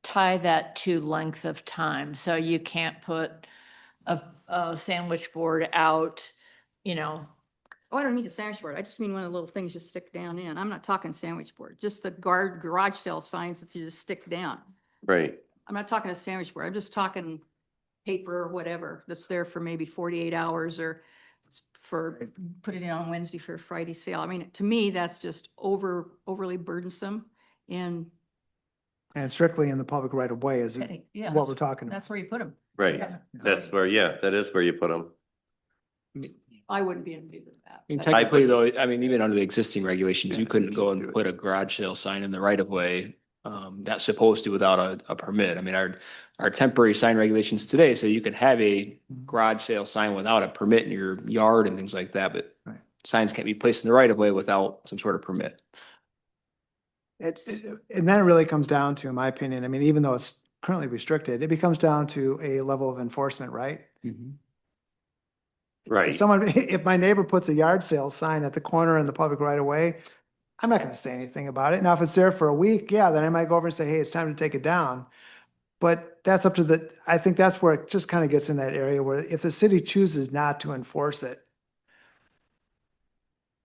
tie that to length of time? So you can't put a sandwich board out, you know.
Oh, I don't need a sandwich board. I just mean one of the little things you stick down in. I'm not talking sandwich board, just the garage sale signs that you just stick down.
Right.
I'm not talking a sandwich board. I'm just talking paper or whatever that's there for maybe 48 hours or for, put it in on Wednesday for a Friday sale. I mean, to me, that's just overly burdensome. And
And strictly in the public right of way is
yeah,
what we're talking about.
that's where you put them.
Right. That's where, yeah, that is where you put them.
I wouldn't be in favor of that.
I mean,
but-
technically though, I mean, even under the existing regulations, you couldn't go and put a garage sale sign in the right of way. That's supposed to without a permit. I mean, our temporary sign regulations today say you can have a garage sale sign without a permit in your yard and things like that, but
Right.
signs can't be placed in the right of way without some sort of permit.
And then it really comes down to, in my opinion, I mean, even though it's currently restricted, it becomes down to a level of enforcement, right?
Right.
If someone, if my neighbor puts a yard sale sign at the corner in the public right of way, I'm not gonna say anything about it. Now, if it's there for a week, yeah, then I might go over and say, hey, it's time to take it down. But that's up to the, I think that's where it just kind of gets in that area where if the city chooses not to enforce it,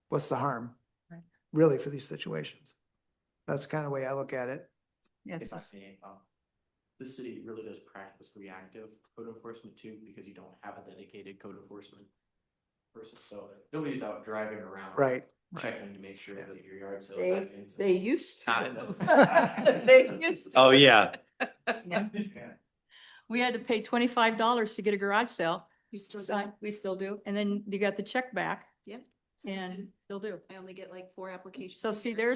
what's the harm?
Right.
Really, for these situations? That's the kind of way I look at it.
Yeah, it's-
the city really does practice reactive code enforcement too, because you don't have a dedicated code enforcement person. So nobody's out driving around.
Right.
Checking to make sure that your yard sale.
They used
Kind
to. They used to.
Oh, yeah.
We had to pay $25 to get a garage sale.
You still do?
Sign- We still do. And then you got the check back
Yeah.
and still do.
I only get like 4 applications.
So
a
see,
year.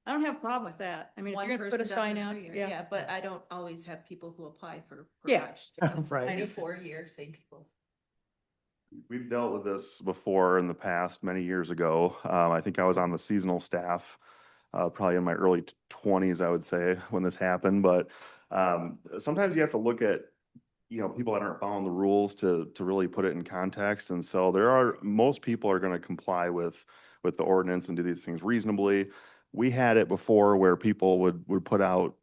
I don't have a problem with that. I mean, if
One
you're gonna put a
person
sign
does it
out,
every year.
yeah.
Yeah, but I don't always have people who apply for
Yeah.
garage sales.
Right.
94 a year, same people.
We've dealt with this before in the past, many years ago. I think I was on the seasonal staff, probably in my early 20s, I would say, when this happened. But sometimes you have to look at, people that aren't following the rules to really put it in context. And so most people are going to comply with the ordinance and do these things reasonably. We had it before where people would put out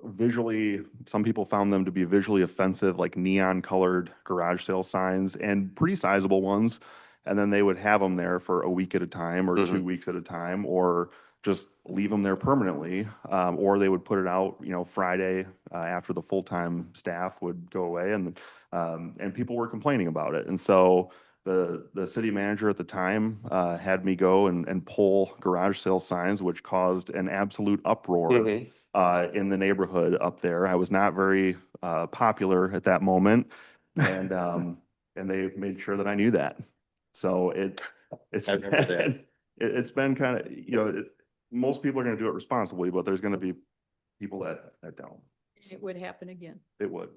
visually, some people found them to be visually offensive, like neon colored garage sale signs, and pretty sizable ones. And then they would have them there for a week at a time or 2 weeks at a time, or just leave them there permanently. Or they would put it out, Friday after the full-time staff would go away, and people were complaining about it. And so the city manager at the time had me go and pull garage sale signs, which caused an absolute uproar in the neighborhood up there. I was not very popular at that moment, and they made sure that I knew that. So it's
I remember that.
it's been kind of, most people are going to do it responsibly, but there's going to be people that don't.
It would happen again.
It would.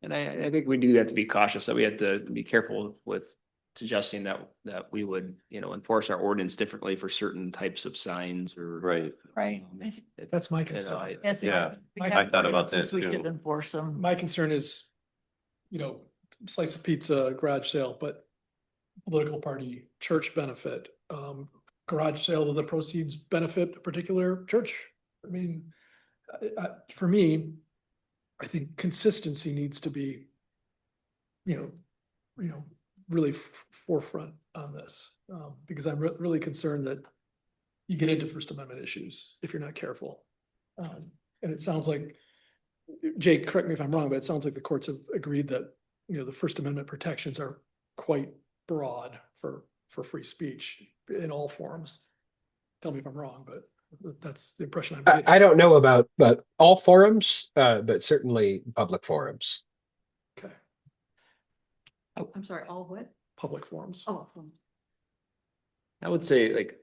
And I think we do have to be cautious, that we have to be careful with suggesting that we would, enforce our ordinance differently for certain types of signs or.
Right.
Right.
That's my
You know,
concern.
That's
Yeah,
we
I
have
thought about that
ordinances, we
too.
should enforce them.
My concern is, slice of pizza, garage sale, but political party, church benefit, garage sale of the proceeds benefit a particular church. I mean, for me, I think consistency needs to be, really forefront on this. Because I'm really concerned that you get into First Amendment issues if you're not careful. And it sounds like, Jake, correct me if I'm wrong, but it sounds like the courts have agreed that, the First Amendment protections are quite broad for free speech in all forms. Tell me if I'm wrong, but that's the impression I'm getting.
I don't know about all forums, but certainly public forums.
Okay,
I'm sorry, all what?
public forums.
Oh.
I would say, like,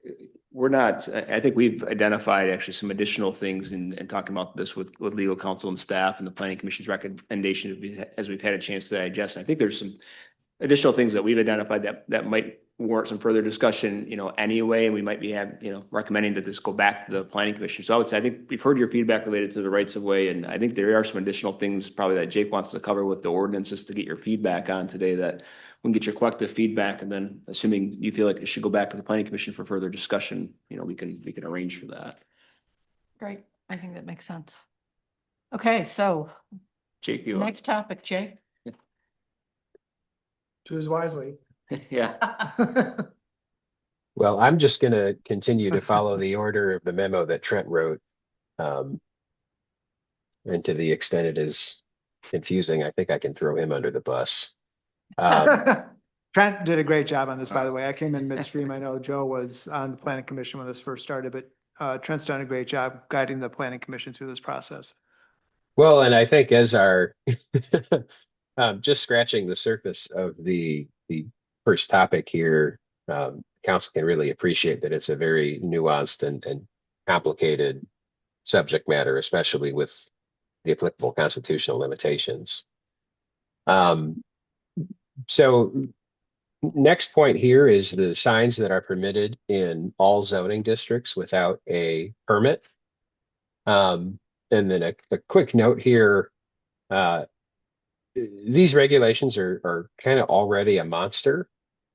I think we've identified actually some additional things in talking about this with legal counsel and staff and the planning commission's recommendation as we've had a chance to digest. And I think there's some additional things that we've identified that might warrant some further discussion, anyway, and we might be recommending that this go back to the planning commission. So I would say, I think we've heard your feedback related to the rights of way, and I think there are some additional things probably that Jake wants to cover with the ordinances to get your feedback on today, that we can get your collective feedback, and then assuming you feel like it should go back to the planning commission for further discussion, we can arrange for that.
Great. I think that makes sense. Okay, so
Jake, you.
next topic, Jay.
Choose wisely.
Yeah.
Well, I'm just going to continue to follow the order of the memo that Trent wrote. And to the extent it is confusing, I think I can throw him under the bus.
Trent did a great job on this, by the way. I came in midstream. I know Joe was on the planning commission when this first started, but Trent's done a great job guiding the planning commission through this process.
Well, and I think as our just scratching the surface of the first topic here, council can really appreciate that it's a very nuanced and complicated subject matter, especially with the applicable constitutional limitations. So next point here is the signs that are permitted in all zoning districts without a permit. And then a quick note here, these regulations are kind of already a monster.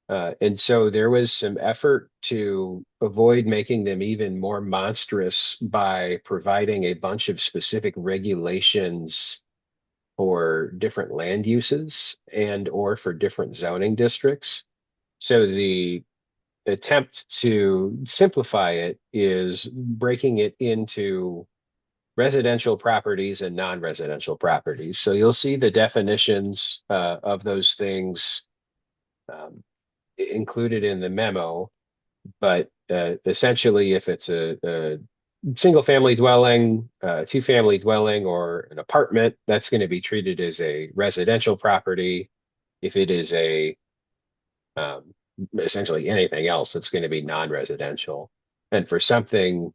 And so there was some effort to avoid making them even more monstrous by providing a bunch of specific regulations for different land uses and or for different zoning districts. So the attempt to simplify it is breaking it into residential properties and non-residential properties. So you'll see the definitions of those things included in the memo. But essentially, if it's a single-family dwelling, two-family dwelling, or an apartment, that's going to be treated as a residential property. If it is a essentially anything else, it's going to be non-residential. And for something,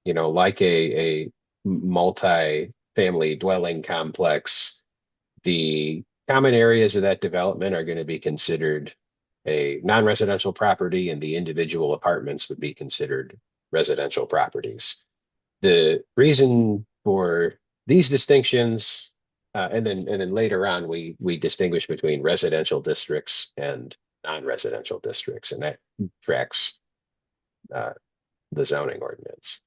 like a multi-family dwelling complex, the common areas of that development are going to be considered a non-residential property, and the individual apartments would be considered residential properties. The reason for these distinctions, and then later on, we distinguish between residential districts and non-residential districts, and that tracks the zoning ordinance.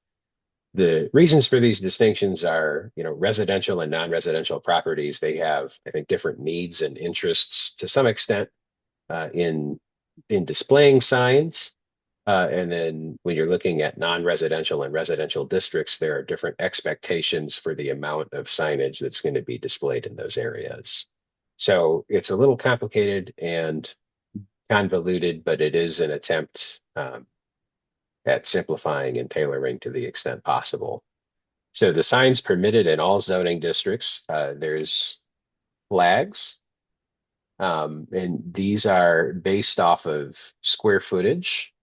The reasons for these distinctions are, residential and non-residential properties, they have, I think, different needs and interests to some extent in displaying signs. And then when you're looking at non-residential and residential districts, there are different expectations for the amount of signage that's going to be displayed in those areas. So it's a little complicated and convoluted, but it is an attempt at simplifying and tailoring to the extent possible. So the signs permitted in all zoning districts, there's flags, and these are based off of square footage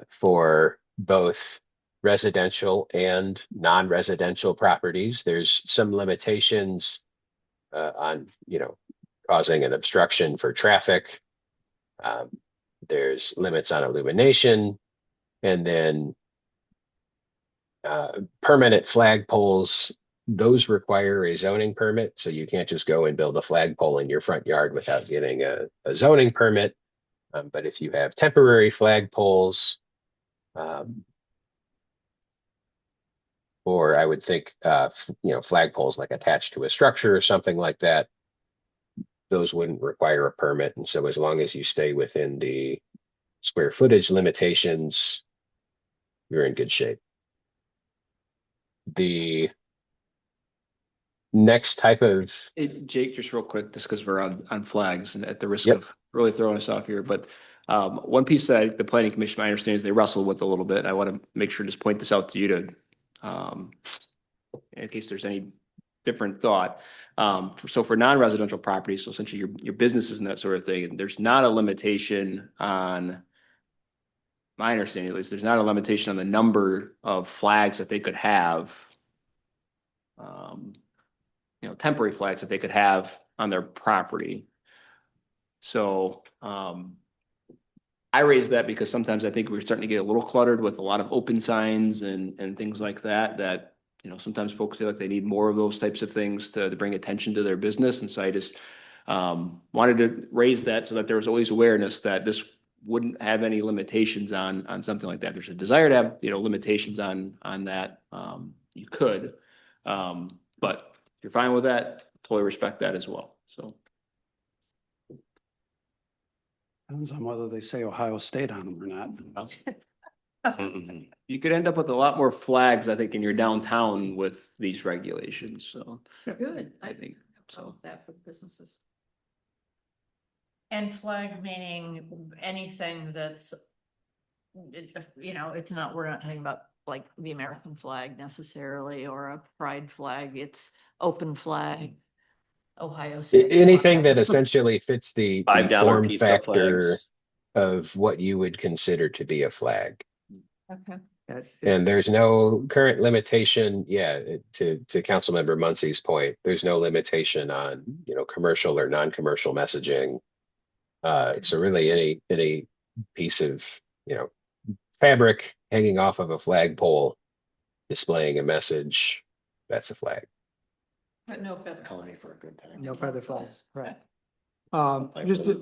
for both residential and non-residential properties. There's some limitations on, causing an obstruction for traffic. There's limits on illumination, and then permanent flagpoles, those require a zoning permit. So you can't just go and build a flagpole in your front yard without getting a zoning permit. But if you have temporary flagpoles, or I would think, flagpoles like attached to a structure or something like that, those wouldn't require a permit. And so as long as you stay within the square footage limitations, you're in good shape. The next type of
Hey, Jake, just real quick, just because we're on flags and at the risk
Yep.
of really throwing us off here, but one piece that the planning commission, my understanding is they wrestle with a little bit. I want to make sure, just point this out to you to, in case there's any different thought. So for non-residential properties, so essentially your businesses and that sort of thing, there's not a limitation on, my understanding at least, there's not a limitation on the number of flags that they could have. Temporary flags that they could have on their property. So I raise that because sometimes I think we're starting to get a little cluttered with a lot of open signs and things like that, sometimes folks feel like they need more of those types of things to bring attention to their business. And so I just wanted to raise that so that there was always awareness that this wouldn't have any limitations on something like that. There's a desire to have, limitations on that. You could, but if you're fine with that, totally respect that as well. So.
Depends on whether they say Ohio State on them or not.
You could end up with a lot more flags, I think, in your downtown with these regulations, so.
Good.
I think
So that for businesses.
And flag meaning anything that's, it's not, we're not talking about like the American flag necessarily, or a pride flag. It's open flag, Ohio State.
anything that essentially fits the
$5
form
pizza
factor
flags.
of what you would consider to be a flag.
Okay.
And there's no current limitation, to Councilmember Muncie's point, there's no limitation on, commercial or non-commercial messaging. So really any piece of, fabric hanging off of a flagpole displaying a message, that's a flag.
But no feather.
Colony for a good time.
No feather flags, right.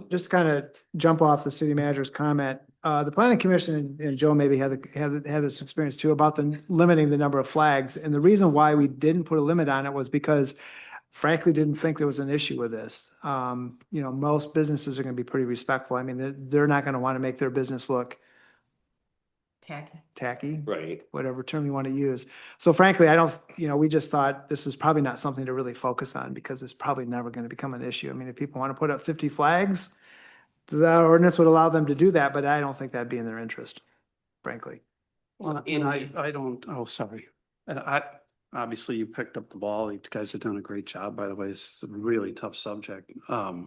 Just kind of jump off the city manager's comment. The planning commission and Joe maybe had this experience too about limiting the number of flags. And the reason why we didn't put a limit on it was because frankly, didn't think there was an issue with this. Most businesses are going to be pretty respectful. I mean, they're not going to want to make their business look tacky,
Right.
whatever term you want to use. So frankly, I don't, we just thought this is probably not something to really focus on because it's probably never going to become an issue. I mean, if people want to put up 50 flags, the ordinance would allow them to do that, but I don't think that'd be in their interest, frankly.
Well, and I don't, oh, sorry. And obviously you picked up the ball. You guys have done a great job, by the way. It's a really tough subject. But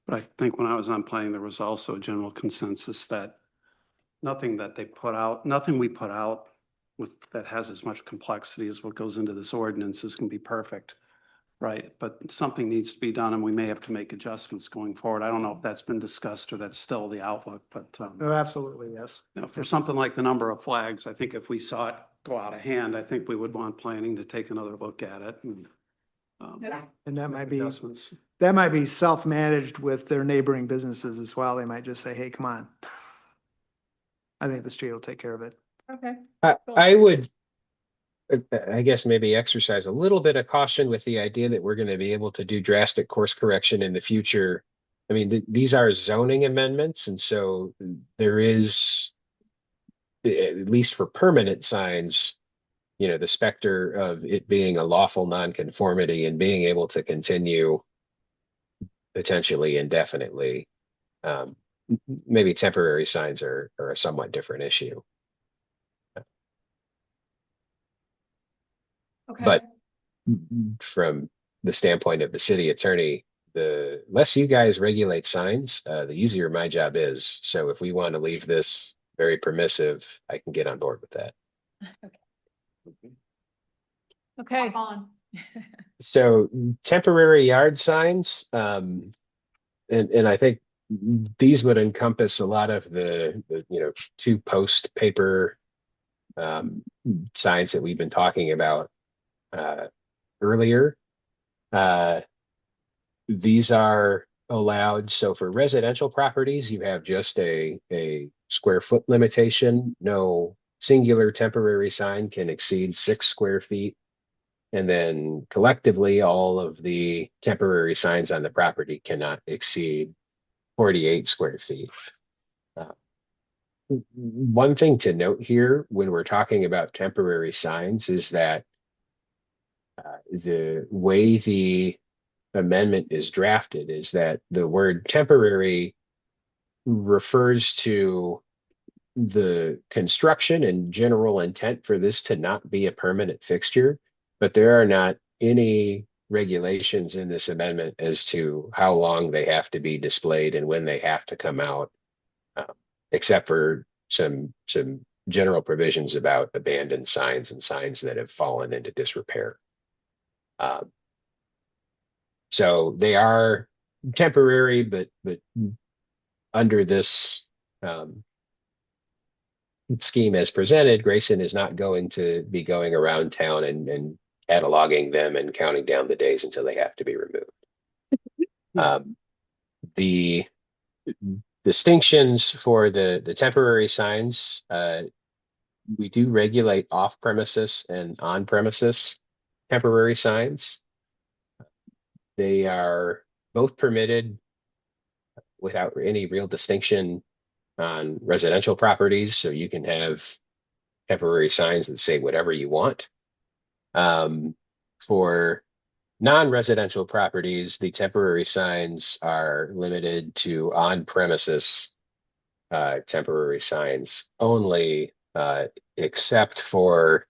I think when I was on planning, there was also a general consensus that nothing we put out that has as much complexity as what goes into this ordinance is going to be perfect. Right, but something needs to be done and we may have to make adjustments going forward. I don't know if that's been discussed or that's still the outlook, but
Oh, absolutely, yes.
for something like the number of flags, I think if we saw it go out of hand, I think we would want planning to take another look at it and
And that might
make
be,
adjustments.
that might be self-managed with their neighboring businesses as well. They might just say, hey, come on. I think the street will take care of it.
Okay.
I would, I guess maybe exercise a little bit of caution with the idea that we're going to be able to do drastic course correction in the future. I mean, these are zoning amendments, and so there is, at least for permanent signs, the specter of it being a lawful nonconformity and being able to continue potentially indefinitely. Maybe temporary signs are a somewhat different issue.
Okay.
But from the standpoint of the city attorney, the less you guys regulate signs, the easier my job is. So if we want to leave this very permissive, I can get on board with that.
Okay.
So temporary yard signs, and I think these would encompass a lot of the 2-post paper signs that we've been talking about earlier. These are allowed. So for residential properties, you have just a square foot limitation. No singular temporary sign can exceed 6 square feet. And then collectively, all of the temporary signs on the property cannot exceed 48 square feet. One thing to note here when we're talking about temporary signs is that the way the amendment is drafted is that the word temporary refers to the construction and general intent for this to not be a permanent fixture, but there are not any regulations in this amendment as to how long they have to be displayed and when they have to come out, except for some general provisions about abandoned signs and signs that have fallen into disrepair. So they are temporary, but under this scheme as presented, Grayson is not going to be going around town and cataloging them and counting down the days until they have to be removed. The distinctions for the temporary signs, we do regulate off premises and on premises temporary signs. They are both permitted without any real distinction on residential properties. So you can have temporary signs that say whatever you want. For non-residential properties, the temporary signs are limited to on-premises temporary signs only, except for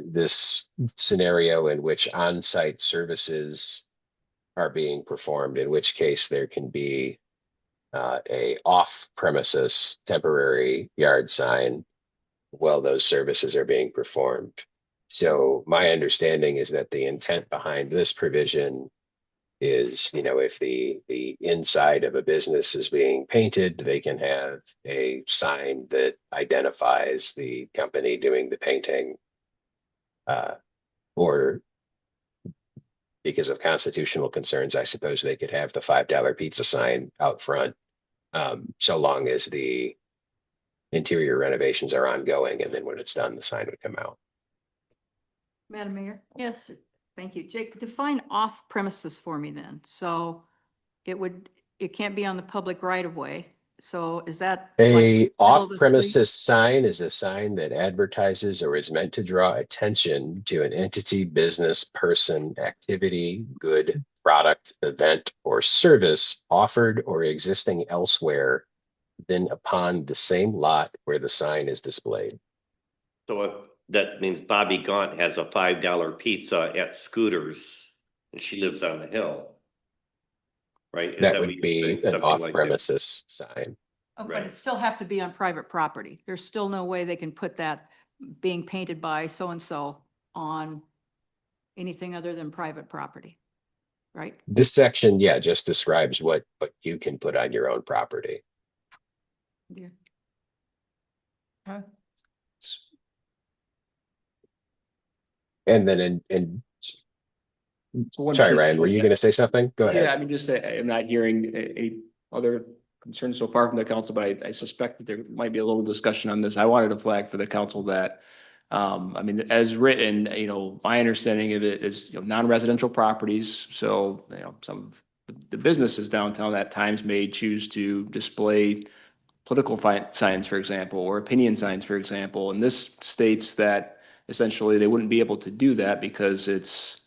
this scenario in which on-site services are being performed, in which case there can be a off-premises temporary yard sign while those services are being performed. So my understanding is that the intent behind this provision is, if the inside of a business is being painted, they can have a sign that identifies the company doing the painting, or because of constitutional concerns, I suppose they could have the $5 pizza sign out front, so long as the interior renovations are ongoing, and then when it's done, the sign would come out.
Madam Mayor?
Yes.
Thank you. Jake, define off premises for me then. So it can't be on the public right of way. So is that? like,
A
middle of the
off-premises sign is a sign that advertises or is meant to draw attention to an entity, business, person, activity, good, product, event, or service offered or existing elsewhere than upon the same lot where the sign is displayed.
So that means Bobby Gaunt has a $5 pizza at Scooters and she lives on the hill. Right? Is
That
what
would
you're
be
saying?
an
Something like that.
off-premises sign.
Oh, but
Right.
it still have to be on private property. There's still no way they can put that being painted by so-and-so on anything other than private property, right?
This section, yeah, just describes what you can put on your own property.
Yeah.
And then in
So one
sorry,
piece-
Ryan, were you
yeah.
going to say something? Go
Yeah,
ahead.
I mean, just, I'm not hearing any other concerns so far from the council, but I suspect that there might be a little discussion on this. I wanted to flag for the council that, I mean, as written, my understanding of it is, non-residential properties. So, some of the businesses downtown at times may choose to display political signs, for example, or opinion signs, for example. And this states that essentially they wouldn't be able to do that because it's,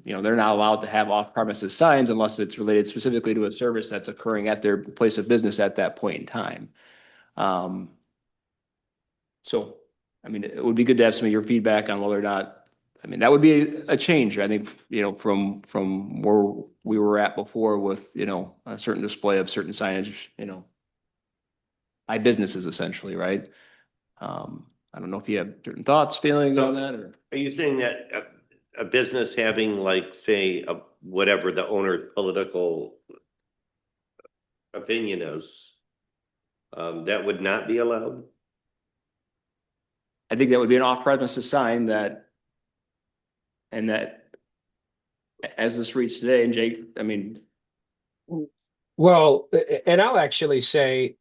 they're not allowed to have off-premises signs unless it's related specifically to a service that's occurring at their place of business at that point in time. So, I mean, it would be good to have some of your feedback on whether or not, I mean, that would be a change, I think, from where we were at before with, a certain display of certain signage, by businesses essentially, right? I don't know if you have certain thoughts, feelings on that, or.
Are you saying that a business having like, say, whatever the owner's political opinion is, that would not be allowed?
I think that would be an off-premises sign and that, as this reads today, and Jake, I mean,
Well, and I'll actually say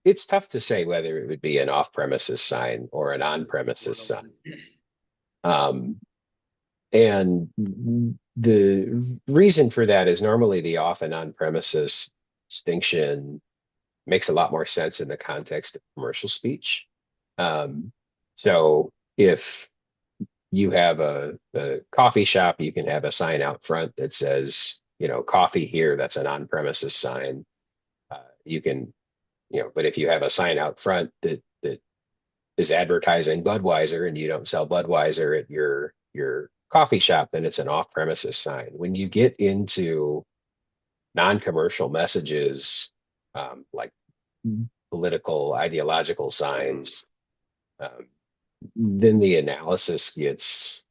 it's tough to say whether it would be an off-premises sign or an on-premises sign. And the reason for that is normally the off and on-premises distinction makes a lot more sense in the context of commercial speech. So if you have a coffee shop, you can have a sign out front that says, coffee here, that's an on-premises sign. You can, but if you have a sign out front that is advertising Budweiser and you don't sell Budweiser at your coffee shop, then it's an off-premises sign. When you get into non-commercial messages, like political, ideological signs, then the analysis gets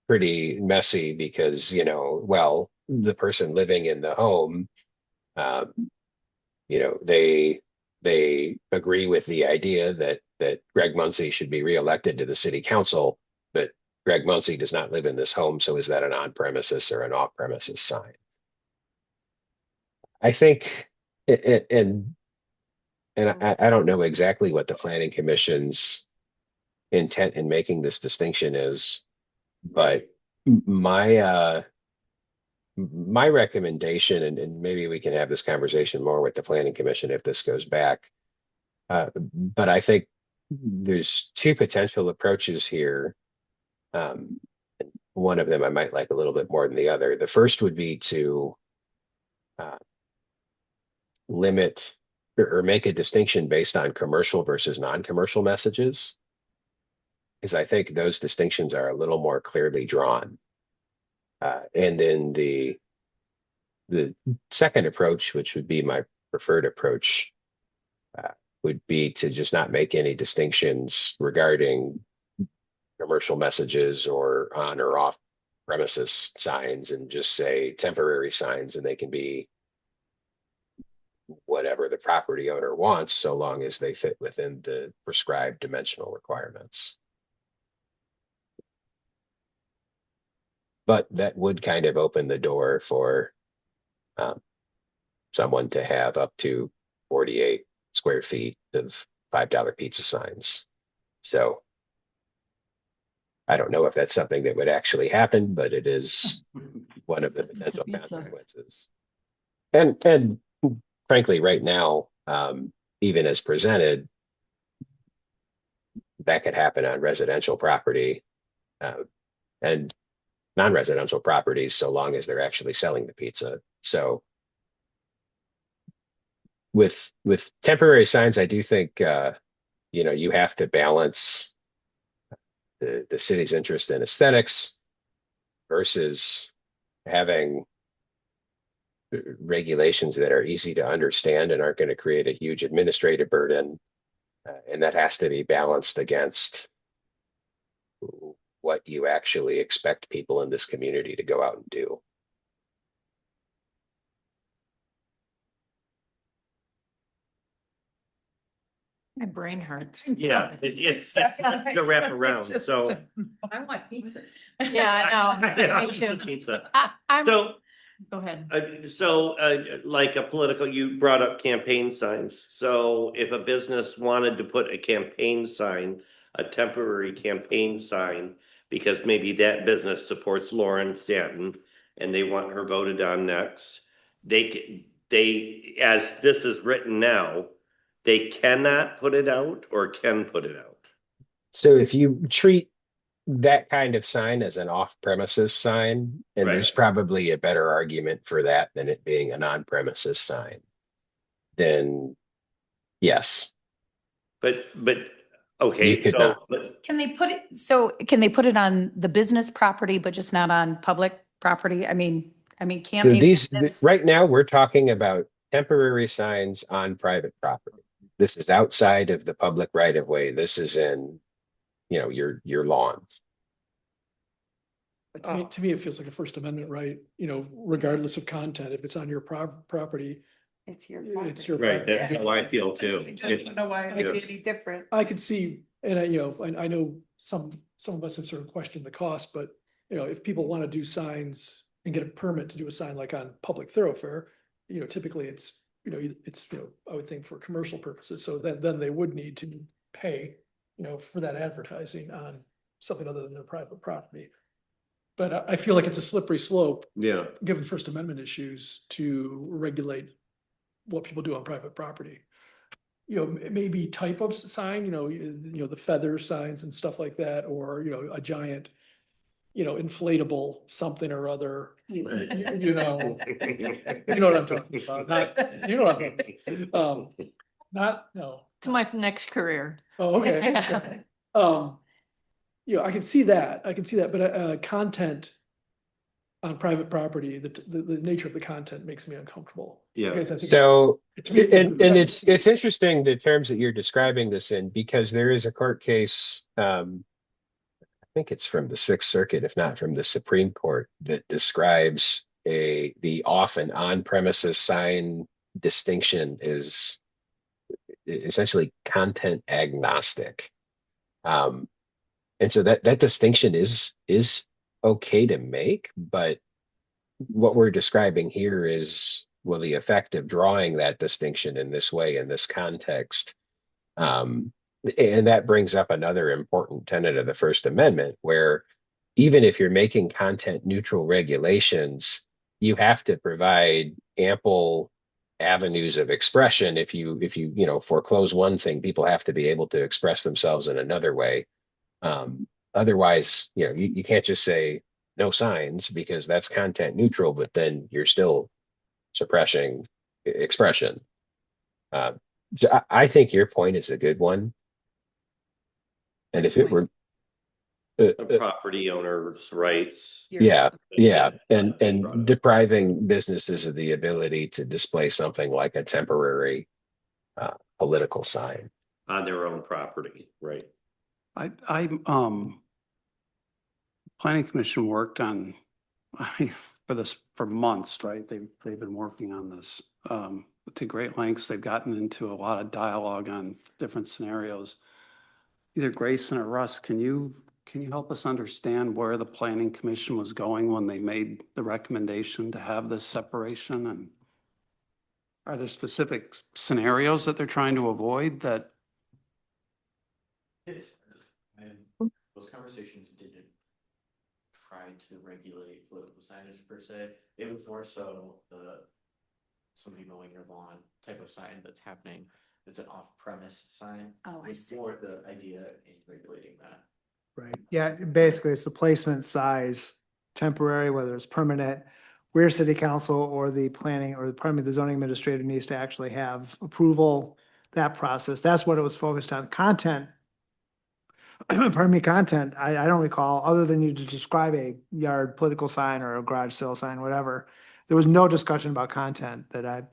pretty messy because, the person living in the home, they agree with the idea that Greg Muncy should be reelected to the city council, but Greg Muncy does not live in this home. So is that an on-premises or an off-premises sign? I think, and I don't know exactly what the planning commission's intent in making this distinction is, but my recommendation, and maybe we can have this conversation more with the planning commission if this goes back. But I think there's two potential approaches here. One of them I might like a little bit more than the other. The first would be to limit or make a distinction based on commercial versus non-commercial messages, because I think those distinctions are a little more clearly drawn. And then the second approach, which would be my preferred approach, would be to just not make any distinctions regarding commercial messages or on or off premises signs and just say temporary signs, and they can be whatever the property owner wants, so long as they fit within the prescribed dimensional requirements. But that would kind of open the door for someone to have up to 48 square feet of $5 pizza signs. So I don't know if that's something that would actually happen, but it is one of the potential consequences. And frankly, right now, even as presented, that could happen on residential property, and non-residential properties, so long as they're actually selling the pizza. So with temporary signs, I do think, you have to balance the city's interest in aesthetics versus having regulations that are easy to understand and aren't going to create a huge administrative burden. And that has to be balanced against what you actually expect people in this community to go out and do.
My brain hurts.
Yeah, it's to wrap around, so.
I want pizza.
Yeah, I know.
Yeah,
Me too.
pizza.
I'm,
So,
go ahead.
like a political, you brought up campaign signs. So if a business wanted to put a campaign sign, a temporary campaign sign, because maybe that business supports Lauren Stanton and they want her voted on next, they, as this is written now, they cannot put it out or can put it out.
So if you treat that kind of sign as an off-premises sign, and
Right.
there's probably a better argument for that than it being a non-premises sign, then yes,
But,
you
okay,
could
so,
not.
Can they put it on the business property, but just not on public property? I mean, can't
So
a business-
right now, we're talking about temporary signs on private property. This is outside of the public right of way. This is in, your lawn.
To me, it feels like a First Amendment right, regardless of content, if it's on your property,
It's your.
it's your.
right,
property.
that's how I feel too.
I just don't know why it would be
Yes.
any different.
I could see, and I know some of us have sort of questioned the cost, but if people want to do signs and get a permit to do a sign like on public thoroughfare, typically it's, I would think for commercial purposes. So then they would need to pay, for that advertising on something other than their private property. But I feel like it's a slippery slope,
Yeah.
given First Amendment issues, to regulate what people do on private property. Maybe type of sign, the feather signs and stuff like that, or, a giant, inflatable something or other, you know what I'm talking about, not, you know what I'm talking about. Not, no.
To my next career.
Oh, okay. I can see that, but content on private property, the nature of the content makes me uncomfortable.
Yeah.
Because I think
So,
it's
and it's interesting the terms that you're describing this in, because there is a court case, I think it's from the Sixth Circuit, if not from the Supreme Court, that describes the off and on premises sign distinction is essentially content agnostic. And so that distinction is okay to make, but what we're describing here is, well, the effect of drawing that distinction in this way, in this context. And that brings up another important tenet of the First Amendment, where even if you're making content neutral regulations, you have to provide ample avenues of expression. If you foreclose one thing, people have to be able to express themselves in another way. Otherwise, you can't just say no signs, because that's content neutral, but then you're still suppressing expression. So I think your point is a good one. And if it were
The property owner's rights.
yeah, and depriving businesses of the ability to display something like a temporary political sign
On their own property, right?
Planning Commission worked on, for months, right? They've been working on this, to great lengths. They've gotten into a lot of dialogue on different scenarios. Either Grayson or Russ, can you help us understand where the Planning Commission was going when they made the recommendation to have this separation? And are there specific scenarios that they're trying to avoid that?
Those conversations didn't try to regulate political signage per se. It was more so somebody mowing your lawn type of sign that's happening. It's an off-premise sign.
Oh, I
It's
see.
more the idea in regulating that.
Right, yeah, basically it's the placement size, temporary, whether it's permanent, where city council or the planning or pardon me, the zoning administrator needs to actually have approval, that process. That's what it was focused on. Content, pardon me, content, I don't recall, other than you to describe a yard political sign or a garage sale sign, whatever. There was no discussion about content that I've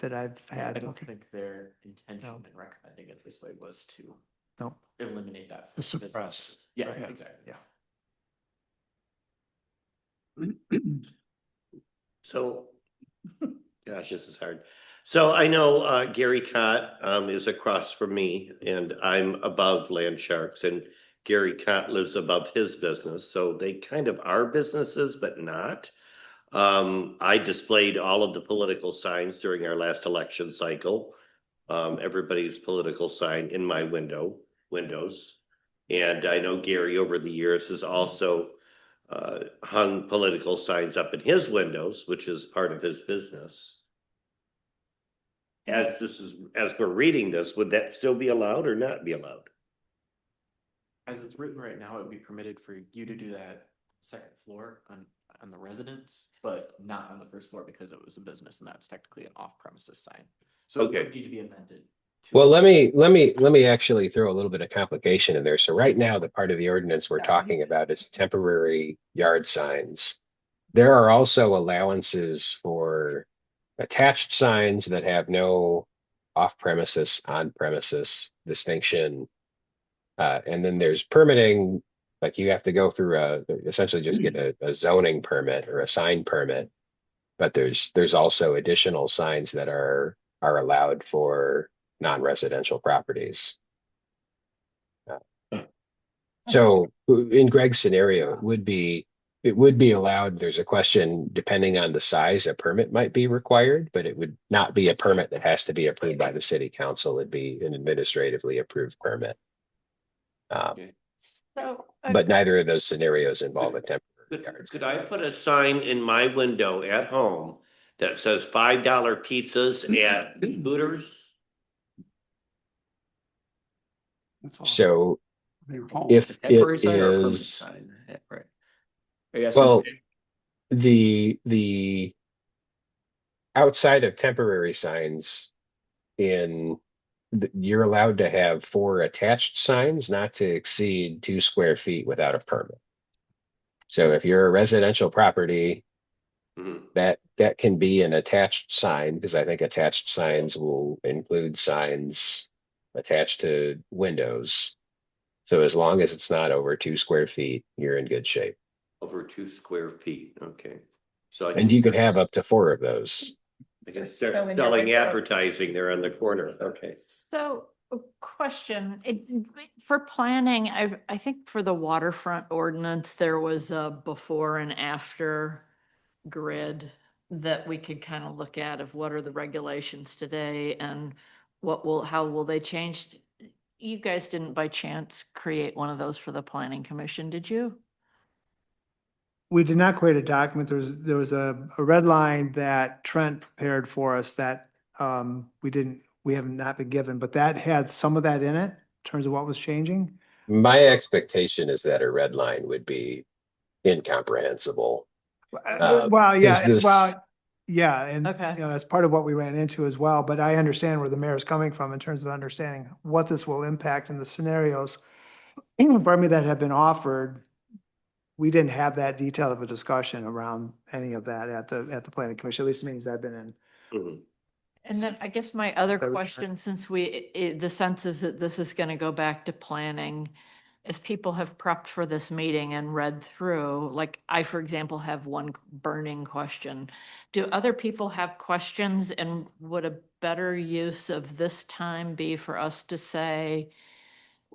had.
I don't
Okay.
think their intention
No.
in recommending it this way was to
No.
eliminate that.
To
from
suppress.
businesses. Yeah,
Right.
exactly.
Yeah.
So, gosh, this is hard. So I know Gary Cott is across from me and I'm above Land Sharks and Gary Cott lives above his business. So they kind of are businesses, but not. I displayed all of the political signs during our last election cycle. Everybody's political sign in my windows. And I know Gary over the years has also hung political signs up in his windows, which is part of his business. As we're reading this, would that still be allowed or not be allowed?
As it's written right now, it would be permitted for you to do that second floor on the residence, but not on the first floor because it was a business and that's technically an off-premises sign. So it
Okay.
would need to be amended.
Well, let me actually throw a little bit of complication in there. So right now, the part of the ordinance we're talking about is temporary yard signs. There are also allowances for attached signs that have no off-premises, on-premises distinction. And then there's permitting, like you have to go through essentially just get a zoning permit or a sign permit. But there's also additional signs that are allowed for non-residential properties. So in Greg's scenario, it would be allowed. There's a question, depending on the size, a permit might be required, but it would not be a permit that has to be approved by the city council. It'd be an administratively approved permit.
So,
But neither of those scenarios involve a temporary yard
Could
sign.
I put a sign in my window at home that says $5 pizzas at Hooters?
So if
Temporary
it
sign or a permanent
is,
sign? Yeah, right. Are you asking-
well, the outside of temporary signs you're allowed to have 4 attached signs not to exceed 2 square feet without a permit. So if you're a residential property, that can be an attached sign, because I think attached signs will include signs attached to windows. So as long as it's not over 2 square feet, you're in good shape.
Over 2 square feet, okay. So
And you can have up to 4 of those.
I can start selling advertising there on the corner, okay.
So, a question, for planning, I think for the waterfront ordinance, there was a before and after grid that we could kind of look at of what are the regulations today and how will they change? You guys didn't by chance create one of those for the planning commission, did you?
We did not create a document. There was a red line that Trent prepared for us that we have not been given, but that had some of that in it in terms of what was changing.
My expectation is that a red line would be incomprehensible.
Well, yeah,
is this-
yeah, and
Okay.
that's part of what we ran into as well, but I understand where the mayor is coming from in terms of understanding what this will impact in the scenarios. Pardon me, that have been offered. We didn't have that detailed of a discussion around any of that at the planning commission, at least the meetings I've been in.
Mhm.
And then I guess my other
That was-
question, since the sense is that this is going to go back to planning, as people have prepped for this meeting and read through, like I, for example, have one burning question. Do other people have questions, and would a better use of this time be for us to say,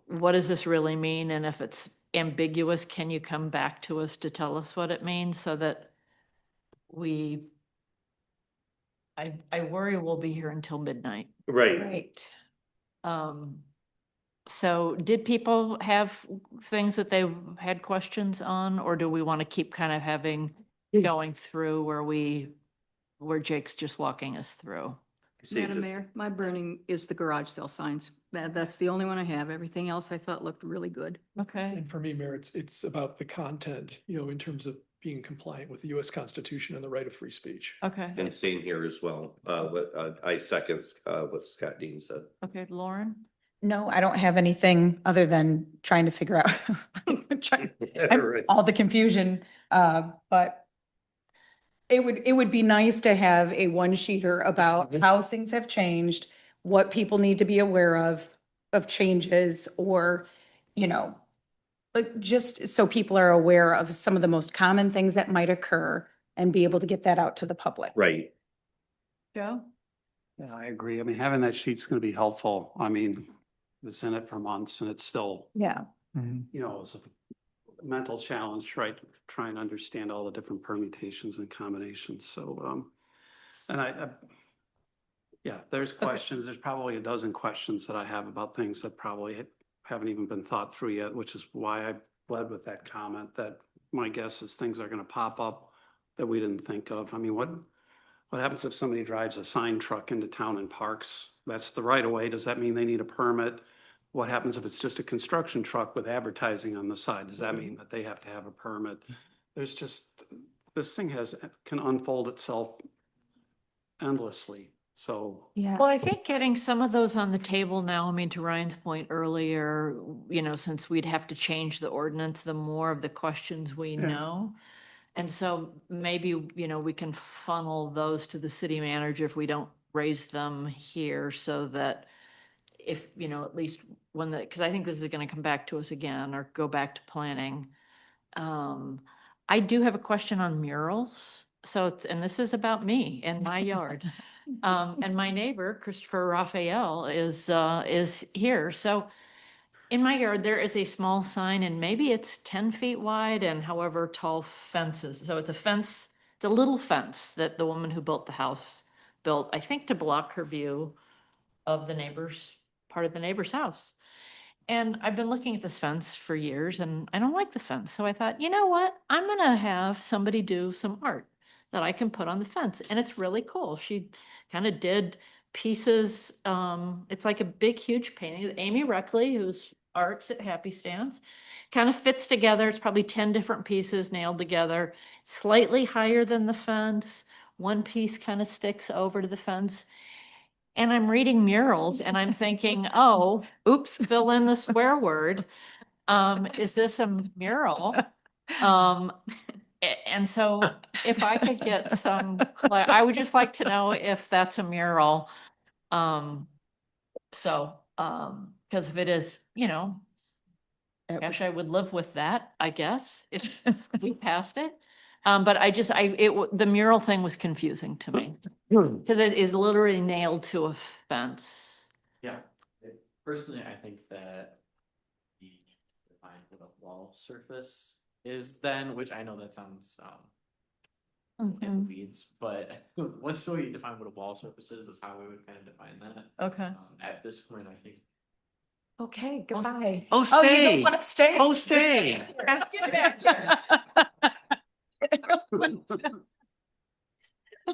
what does this really mean? And if it's ambiguous, can you come back to us to tell us what it means so that I worry we'll be here until midnight.
Right.
Right.
So did people have things that they had questions on, or do we want to keep kind of going through where Jake's just walking us through?
See,
Madam
just-
Mayor, my burning is the garage sale signs. That's the only one I have. Everything else I thought looked really good.
Okay.
And for me, Mayor, it's about the content, in terms of being compliant with the US Constitution and the right of free speech.
Okay.
And same here as well. I second what Scott Dean said.
Okay, Lauren?
No, I don't have anything other than trying to figure out
Right.
all the confusion. But it would be nice to have a one-sheeter about how things have changed, what people need to be aware of changes, or, like, just so people are aware of some of the most common things that might occur and be able to get that out to the public.
Right.
Joe?
Yeah, I agree. I mean, having that sheet's going to be helpful. I mean, it's in it for months and it's still,
Yeah.
it's a mental challenge, right? Trying to understand all the different permutations and combinations. So, and yeah, there's questions. There's probably a dozen questions that I have about things that probably haven't even been thought through yet, which is why I led with that comment that my guess is things are going to pop up that we didn't think of. I mean, what happens if somebody drives a sign truck into town and parks? That's the right of way. Does that mean they need a permit? What happens if it's just a construction truck with advertising on the side? Does that mean that they have to have a permit? There's just, this thing can unfold itself endlessly. So,
Yeah.
Well, I think getting some of those on the table now, I mean, to Ryan's point earlier, since we'd have to change the ordinance, the more of the questions we know. And so maybe, we can funnel those to the city manager if we don't raise them here, so that if, at least because I think this is going to come back to us again or go back to planning. I do have a question on murals. So, and this is about me and my yard. And my neighbor, Christopher Raphael, is here. So in my yard, there is a small sign, and maybe it's 10 feet wide and however tall fences. So it's a fence, it's a little fence that the woman who built the house built, I think, to block her view of part of the neighbor's house. And I've been looking at this fence for years and I don't like the fence. So I thought, you know what? I'm going to have somebody do some art that I can put on the fence. And it's really cool. She kind of did pieces. It's like a big, huge painting. Amy Reckley, who's arts at Happy Stands, kind of fits together. It's probably 10 different pieces nailed together, slightly higher than the fence. One piece kind of sticks over to the fence. And I'm reading murals and I'm thinking, oh, oops, fill in the swear word. Is this a mural? And so if I could get I would just like to know if that's a mural. Because if it is, gosh, I would live with that, I guess, if we passed it. But the mural thing was confusing to me. Because it is literally nailed to a fence.
Yeah, personally, I think that the define what a wall surface is then, which I know that sounds in the weeds, but once we define what a wall surface is how we would kind of define that.
Okay.
At this point, I think.
Okay, goodbye.
Oh,
You
stay.
don't want to stay?
Oh, stay.
Get back here.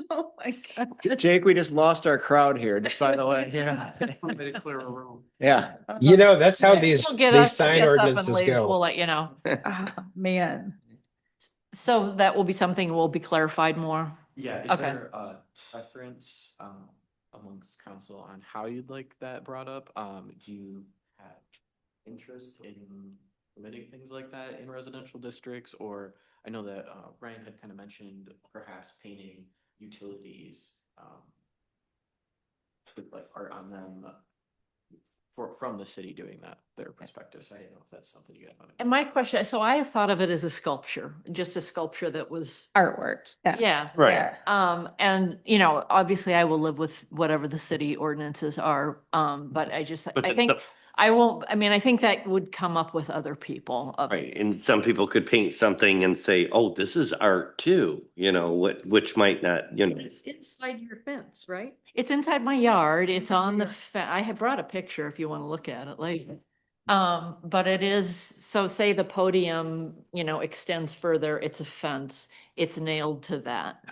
Oh, my God.
Jake, we just lost our crowd here, just by the way. Yeah.
somebody to clear a room.
Yeah.
That's how
Yeah.
these
He'll get
these
us,
sign
gets up and
ordinances
leaves,
go.
we'll let you know.
Oh, man.
So that will be something will be clarified more.
Yeah, is
Okay.
there a preference amongst council on how you'd like that brought up? Do you have interest in permitting things like that in residential districts? Or I know that Ryan had kind of mentioned perhaps painting utilities with like art on them from the city doing that, their perspective. So I don't know if that's something you guys want to.
And my question, so I have thought of it as a sculpture, just a sculpture that was,
Artwork.
yeah.
Right.
Yeah.
And, obviously I will live with whatever the city ordinances are. But I think I think that would come up with other people.
Right, and some people could paint something and say, oh, this is art too, which might not,
It's inside your fence, right?
It's inside my yard. It's on the, I had brought a picture if you want to look at it later. But it is, so say the podium, extends further, it's a fence, it's nailed to that.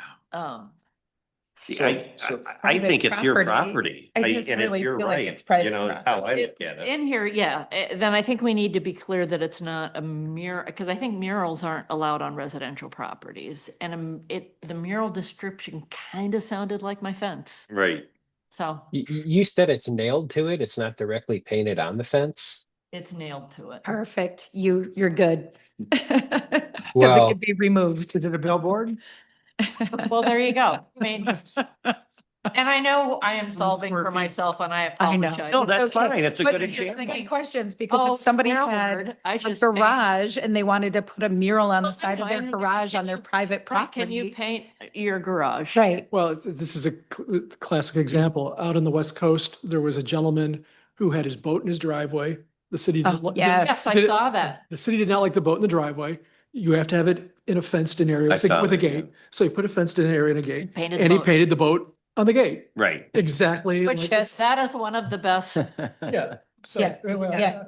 See,
So-
I think it's your
private
property.
I just
And if
really
you're
feel like
right,
it's private
you know,
property.
how I look at it.
In here, yeah, then I think we need to be clear that it's not a mural, because I think murals aren't allowed on residential properties. And the mural description kind of sounded like my fence,
Right.
so
You said it's nailed to it. It's not directly painted on the fence.
it's nailed to it.
Perfect. You're good. Because it
Well-
could be removed.
Is it a billboard?
Well, there you go. I mean, and I know I am solving for myself and I
I know.
apologize.
No,
It's
that's
okay.
fine. It's a
But
good
it's just
example.
thinking questions, because
Oh,
if somebody
Howard,
had
I
a
just paint-
garage and they wanted to put a mural on the
Well,
side of
I
their
know.
garage on their private property.
Can you paint your garage?
Right.
Well, this is a classic example. Out on the West Coast, there was a gentleman who had his boat in his driveway. The city
Oh,
didn't li-
yes.
Yes, I
did it-
saw that.
The city did not like the boat in the driveway. You have to have it in a fenced-in area
I
with a,
saw
with a
that, yeah.
gate. So he put a fenced-in area and a gate,
Painted the
and he
boat.
painted the boat on the gate.
Right.
Exactly.
Which
like-
Yes.
that is one of the best.
Yeah. So,
Yeah,
well,
yeah.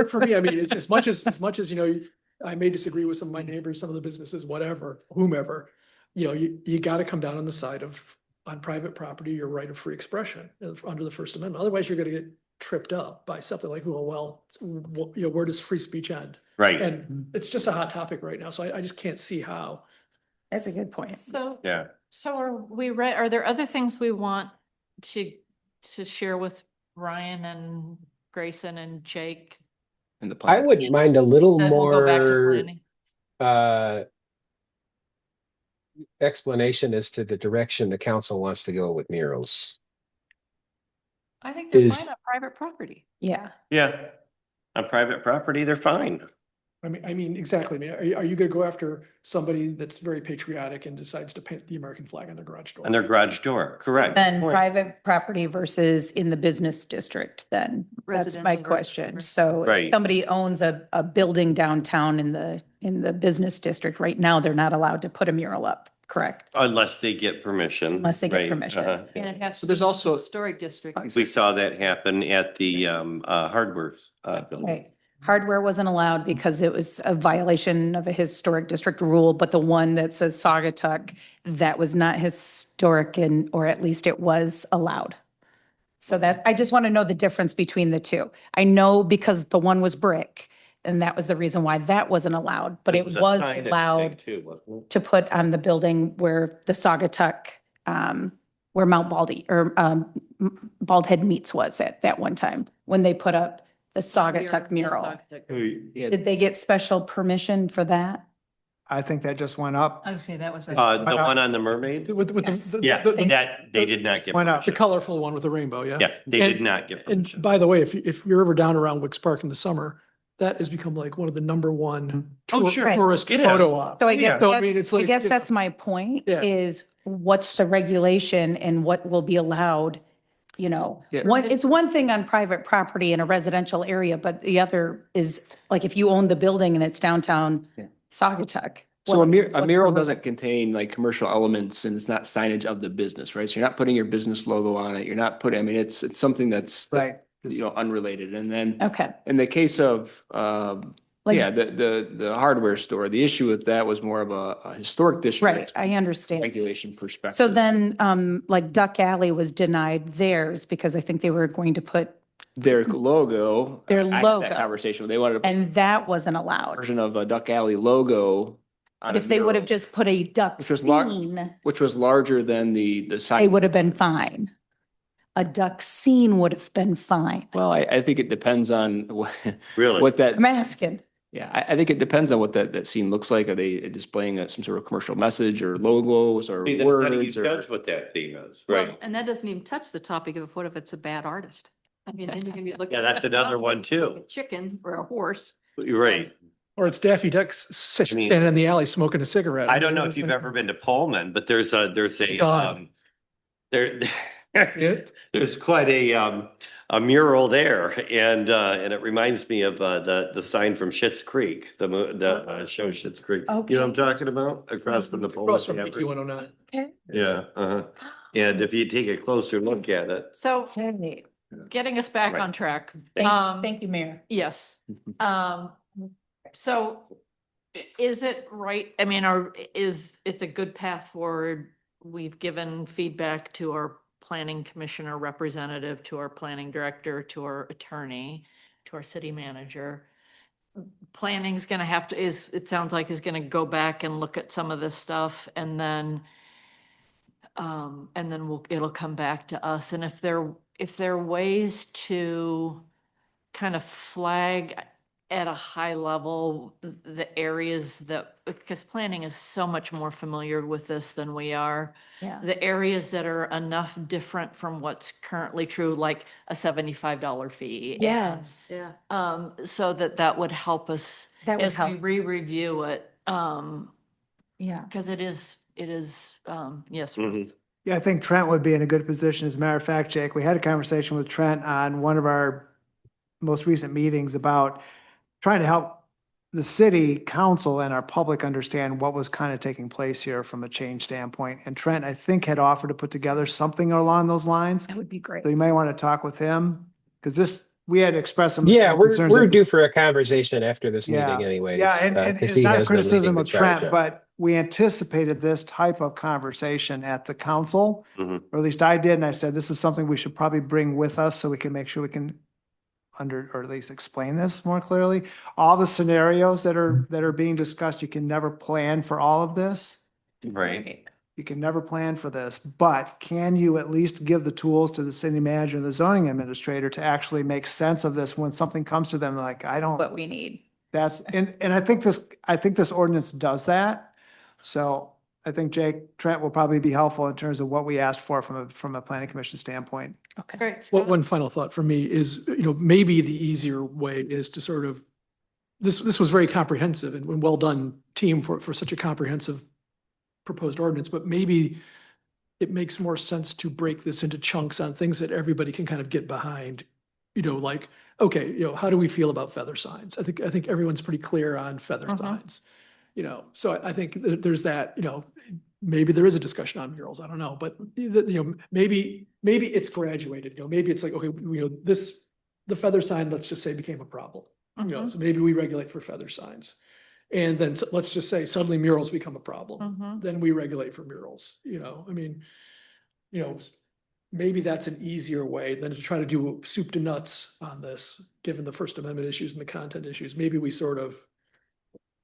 For me, I mean, as much as, you know, I may disagree with some of my neighbors, some of the businesses, whatever, whomever, you know, you got to come down on the side of, on private property, your right of free expression under the First Amendment. Otherwise, you're going to get tripped up by something like, well, you know, where does free speech end?
Right.
And it's just a hot topic right now. So I just can't see how.
That's a good point.
So,
Yeah.
so are there other things we want to share with Ryan and Grayson and Jake?
And the
I
plan.
wouldn't mind a little
Then we'll go back to
more
planning.
explanation as to the direction the council wants to go with murals.
I think they're
is-
fine on private property.
Yeah.
Yeah. On private property, they're fine.
I mean, exactly. I mean, are you going to go after somebody that's very patriotic and decides to paint the American flag on their garage door?
On their garage door, correct.
Then
Point.
private property versus in the business district, then that's my
Residential versus
question.
commercial.
So if
Right.
somebody owns a building downtown in the business district, right now, they're not allowed to put a mural up, correct?
Unless they get permission.
Unless they get
Right,
permission.
uh-huh.
And it has
So
to
there's
be
also-
historic district.
We saw that happen at the hardware building.
Right. Hardware wasn't allowed because it was a violation of a historic district rule, but the one that says Saugatuck, that was not historic, and, or at least it was allowed. So that, I just want to know the difference between the two. I know because the one was brick, and that was the reason why that wasn't allowed, but it was
a signage thing
allowed
Too, wasn't it?
to put on the building where the Saugatuck, where Mount Baldy, or Bald Head Meats was at that one time, when they put up the Saugatuck mural.
Yeah,
Did they get special permission for that?
I think that just went up.
I was say that was.
The one on the mermaid?
With
Yes.
Yeah,
Thank-
that, they did not get
Went up.
The
permission.
colorful one with the rainbow, yeah.
Yeah, they did
And-
not get
And
permission.
by the way, if you're ever down around Wicks Park in the summer, that has become like one of the number one
Oh, sure.
tourist
It is.
photo op.
So I
Yeah.
guess,
So I mean, it's
I
like,
guess
you know,
that's my point,
Yeah.
is what's the regulation and what will be allowed? You know,
Yeah.
it's one thing on private property in a residential area, but the other is, like, if you own the building and it's downtown
Yeah.
Saugatuck.
So a
what's-
mural,
what's
mural
the-
doesn't contain like commercial elements and it's not signage of the business, right? So you're not putting your business logo on it. You're not putting, I mean, it's something that's,
Right.
you know, unrelated. And then
Okay,
in the case of,
Like-
yeah, the hardware store, the issue with that was more of a historic
right,
district
I understand.
regulation perspective.
So then, like Duck Alley was denied theirs because I think they were going to put,
Their logo.
Their
I had that
logo.
Conversation, they wanted to put
and that wasn't
a
allowed.
version of a Duck Alley logo. on
But
a
if they would have
mural,
just put a duck
Which was lar-
scene,
Which was larger than the sign.
they would have been fine. A duck scene would have been fine.
Well, I think it depends on
Really?
what that.
I'm asking.
Yeah, I think it depends on what that scene looks like. Are they displaying some sort of commercial message or logos or
I mean, then how do you
words or?
judge what that theme is?
Well,
Right.
And that doesn't even touch the topic of what if it's a bad artist? I mean, then you're gonna be looking.
Yeah, that's another one too.
A chicken or a horse.
You're right.
or it's Daffy Duck standing in the alley smoking a cigarette.
I don't know if you've ever been to Pullman, but there's a,
God.
there,
Yeah.
there's quite a mural there. And it reminds me of, the sign from Schitt's Creek, the show Schitt's Creek. You know what I'm talking about? Across from the Pullman.
Across from
campus.
PT 109.
Okay.
Yeah, uh-huh. And if you take a closer look at it,
So
Okay.
getting us back
Right.
on track.
Thank you, Mayor.
Yes. So Is it right? I mean, it's a good path forward. We've given feedback to our planning commissioner representative, to our planning director, to our attorney, to our city manager. Planning's gonna have to, it sounds like is gonna go back and look at some of this stuff and then it'll come back to us. And if there are ways to kind of flag at a high level the areas that, because planning is so much more familiar with this than we are.
Yeah.
The areas that are enough different from what's currently true, like a $75 fee. and,
Yes.
Yeah.
So that would help us
That would
as we
help.
re-review it.
Yeah.
Because it is, yes.
Mhm.
Yeah, I think Trent would be in a good position. As a matter of fact, Jake, we had a conversation with Trent on one of our most recent meetings about trying to help the city council and our public understand what was kind of taking place here from a change standpoint. And Trent, I think, had offered to put together something along those lines.
That would be great.
So you may want to talk with him, because we had expressed some.
Yeah,
some
we're
concerns
we're
that-
due for a conversation after this
Yeah,
meeting anyways.
yeah, and
because
it's
he
not
has been leading
criticism
the
of
charge.
Trent, but we anticipated this type of conversation at the council.
Mhm.
Or at least I did, and I said, this is something we should probably bring with us so we can make sure we can or at least explain this more clearly. All the scenarios that are being discussed, you can never plan for all of this.
Right.
You can never plan for this, but can you at least give the tools to the city manager and the zoning administrator to actually make sense of this when something comes to them like, I don't.
What we need.
That's, and I think this ordinance does that. So I think Trent will probably be helpful in terms of what we asked for from a planning commission standpoint.
Okay.
Great.
One final thought for me is, maybe the easier way is to sort of, this was very comprehensive and well done, team, for such a comprehensive proposed ordinance, but maybe it makes more sense to break this into chunks on things that everybody can kind of get behind. Like, okay, how do we feel about feather signs? I think everyone's pretty clear on feather signs. So I think there's that, maybe there is a discussion on murals, I don't know, but maybe it's graduated, maybe it's like, okay, the feather sign, let's just say, became a problem. So maybe we regulate for feather signs. And then let's just say suddenly murals become a problem. Then we regulate for murals, maybe that's an easier way than to try to do soup to nuts on this, given the First Amendment issues and the content issues. Maybe we sort of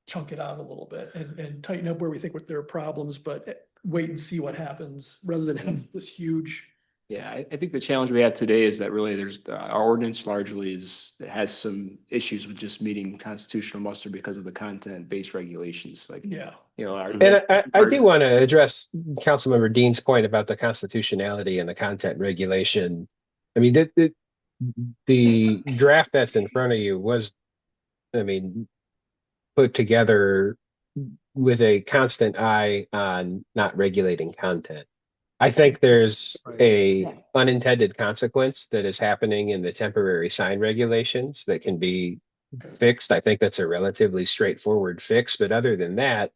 chunk it out a little bit and tighten up where we think there are problems, but wait and see what happens rather than have this huge.
Yeah, I think the challenge we have today is that really our ordinance largely has some issues with just meeting constitutional muster because of the content-based regulations, like,
Yeah.
And I do want to address Councilmember Dean's point about the constitutionality and the content regulation. I mean, the draft that's in front of you was, put together with a constant eye on not regulating content. I think there's a unintended consequence that is happening in the temporary sign regulations that can be fixed. I think that's a relatively straightforward fix, but other than that,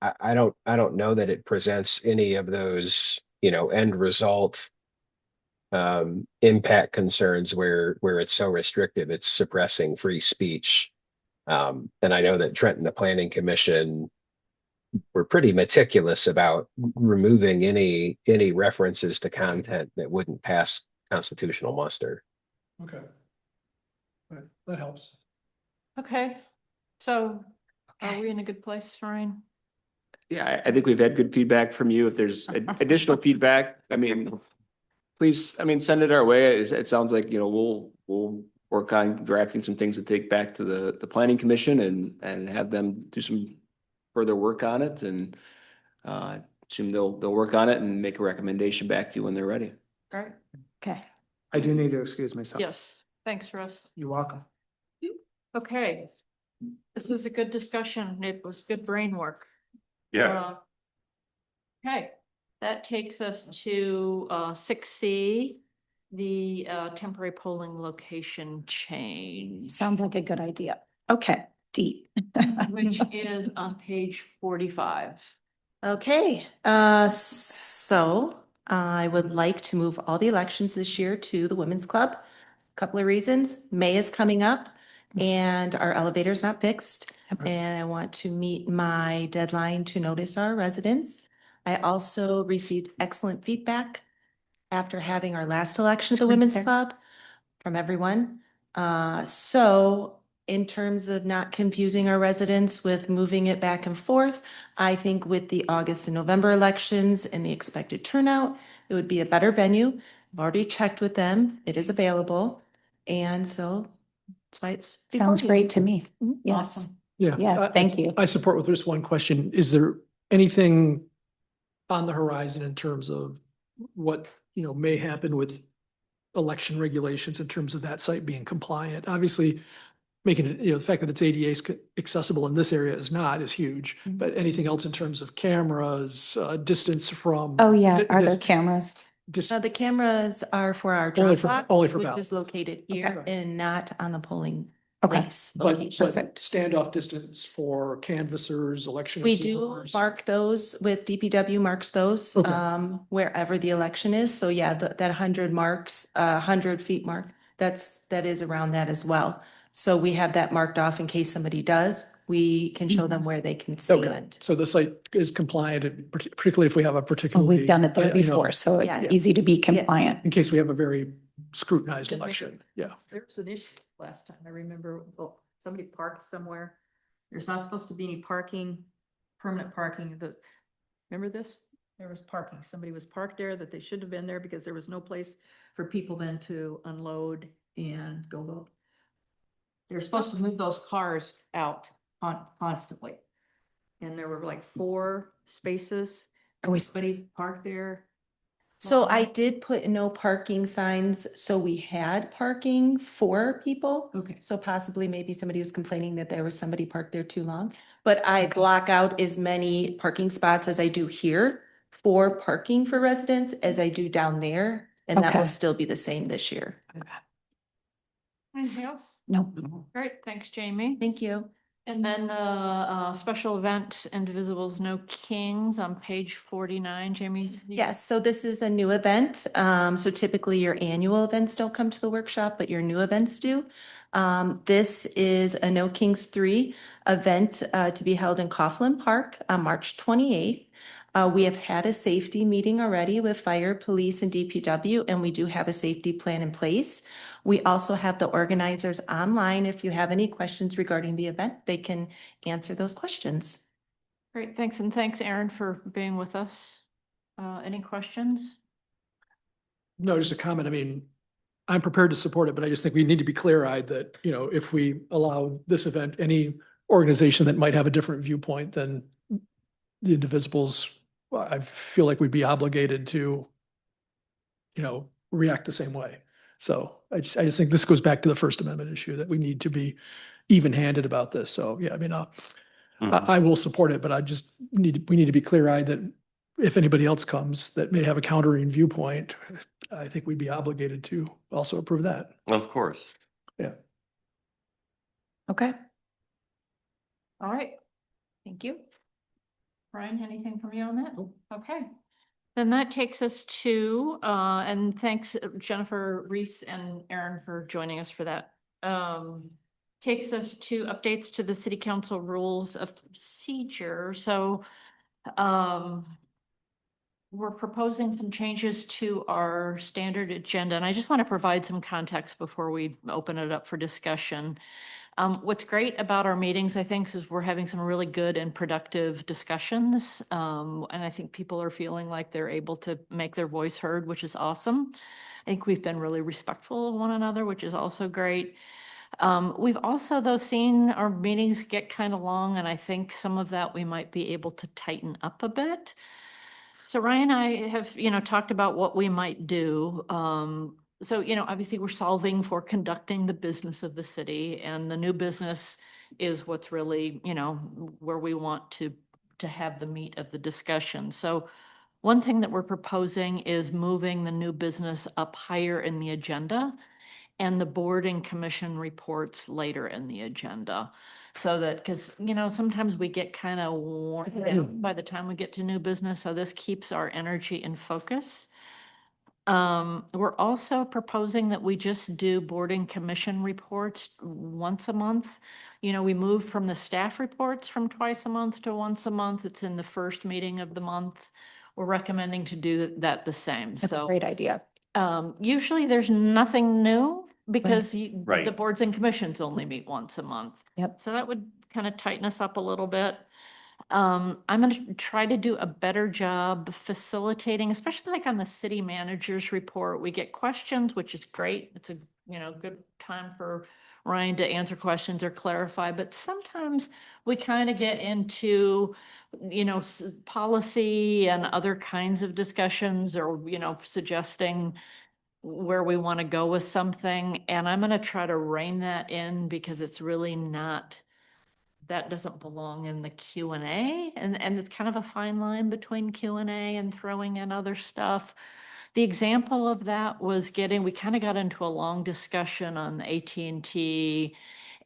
I don't know that it presents any of those, end result impact concerns where it's so restrictive, it's suppressing free speech. And I know that Trent and the Planning Commission were pretty meticulous about removing any references to content that wouldn't pass constitutional muster.
Okay. Right, that helps.
Okay, so are we in a good place, Ryan?
Yeah, I think we've had good feedback from you. If there's additional feedback, please, send it our way. It sounds like, we'll work on drafting some things to take back to the planning commission and have them do some further work on it, and assume they'll work on it and make a recommendation back to you when they're ready.
All right.
Okay.
I do need to excuse myself.
Yes, thanks, Russ.
You're welcome.
Okay. This was a good discussion. It was good brain work.
Yeah.
Okay, that takes us to 6C, the temporary polling location change,
Sounds like a good idea. Okay, D.
which is on page 45.
Okay, so I would like to move all the elections this year to the Women's Club. Couple of reasons. May is coming up and our elevator's not fixed. And I want to meet my deadline to notice our residents. I also received excellent feedback after having our last election to Women's Club from everyone. So in terms of not confusing our residents with moving it back and forth, I think with the August and November elections and the expected turnout, it would be a better venue. I've already checked with them. It is available. And so that's why it's. before
Sounds
you.
great to me. Yes.
Awesome.
Yeah, thank you.
I support with just one question. Is there anything on the horizon in terms of what, may happen with election regulations in terms of that site being compliant? Obviously, making it, the fact that it's ADA accessible in this area is huge.
Mhm.
But anything else in terms of cameras, distance from?
Oh, yeah.
di-
Are there
dis-
cameras?
Just,
The cameras are for our
Only
drop
for-
box,
only for
which
ballot.
is located here and not on the polling
Okay.
place
but
location.
Perfect.
standoff distance for canvassers, election
We do
observers.
mark those with DPW marks those,
Okay.
wherever the election is. So yeah, that 100 feet mark, that is around that as well. So we have that marked off in case somebody does, we can show them where they can see
Okay,
it.
so the site is compliant, and particularly if we have a
Well,
particularly.
we've done it there before, so
Yeah.
it's easy to be compliant.
In case we have a very scrutinized election, yeah.
There was an issue last time. I remember, well, somebody parked somewhere. There's not supposed to be any parking, permanent parking. Remember this? There was parking. Somebody was parked there that they shouldn't have been there because there was no place for people then to unload and go vote. They're supposed to move those cars out constantly. And there were like 4 spaces.
Are we-
Somebody parked there.
So I did put no parking signs, so we had parking for people.
Okay.
So possibly maybe somebody was complaining that there was somebody parked there too long. But I block out as many parking spots as I do here for parking for residents as I do down there. And that will
Okay.
still be the same this year.
Anything else?
No.
Great, thanks, Jamie.
Thank you.
And then special event Indivisibles No Kings on page 49, Jamie.
Yes, so this is a new event. So typically your annual events don't come to the workshop, but your new events do. This is a No Kings 3 event to be held in Coughlin Park on March 28th. We have had a safety meeting already with fire, police, and DPW, and we do have a safety plan in place. We also have the organizers online. If you have any questions regarding the event, they can answer those questions.
Great, thanks, and thanks, Aaron, for being with us. Any questions?
No, just a comment. I mean, I'm prepared to support it, but I just think we need to be clear-eyed that, if we allow this event, any organization that might have a different viewpoint than the Indivisibles, well, I feel like we'd be obligated to, react the same way. So I just think this goes back to the First Amendment issue that we need to be even-handed about this. So, yeah, I mean, I will support it, but we need to be clear-eyed that if anybody else comes that may have a countering viewpoint, I think we'd be obligated to also approve that.
Of course.
Yeah.
Okay,
All right,
thank you.
Brian, anything from you on that? Okay. Then that takes us to, and thanks Jennifer Reese and Aaron for joining us for that. Takes us to updates to the city council rules of procedure. So, we're proposing some changes to our standard agenda, and I just want to provide some context before we open it up for discussion. What's great about our meetings, I think, is we're having some really good and productive discussions. And I think people are feeling like they're able to make their voice heard, which is awesome. I think we've been really respectful of one another, which is also great. We've also, though, seen our meetings get kind of long, and I think some of that we might be able to tighten up a bit. So Ryan and I have, talked about what we might do. So, obviously we're solving for conducting the business of the city, and the new business is what's really, where we want to have the meat of the discussion. So one thing that we're proposing is moving the new business up higher in the agenda and the board and commission reports later in the agenda. So that, because, sometimes we get kind of worn down by the time we get to new business. So this keeps our energy in focus. We're also proposing that we just do board and commission reports once a month. You know, we moved from the staff reports from twice a month to once a month. It's in the first meeting of the month. We're recommending to do that the same.
That's a
So
great idea.
usually there's nothing new because the
Right.
boards and commissions only meet once a month.
Yep.
So that would kind of tighten us up a little bit. I'm going to try to do a better job facilitating, especially like on the city manager's report. We get questions, which is great. It's a, good time for Ryan to answer questions or clarify, but sometimes we kind of get into, policy and other kinds of discussions or, suggesting where we want to go with something. And I'm going to try to rein that in because it's really not, that doesn't belong in the Q&A. And it's kind of a fine line between Q&A and throwing in other stuff. The example of that was we kind of got into a long discussion on AT&T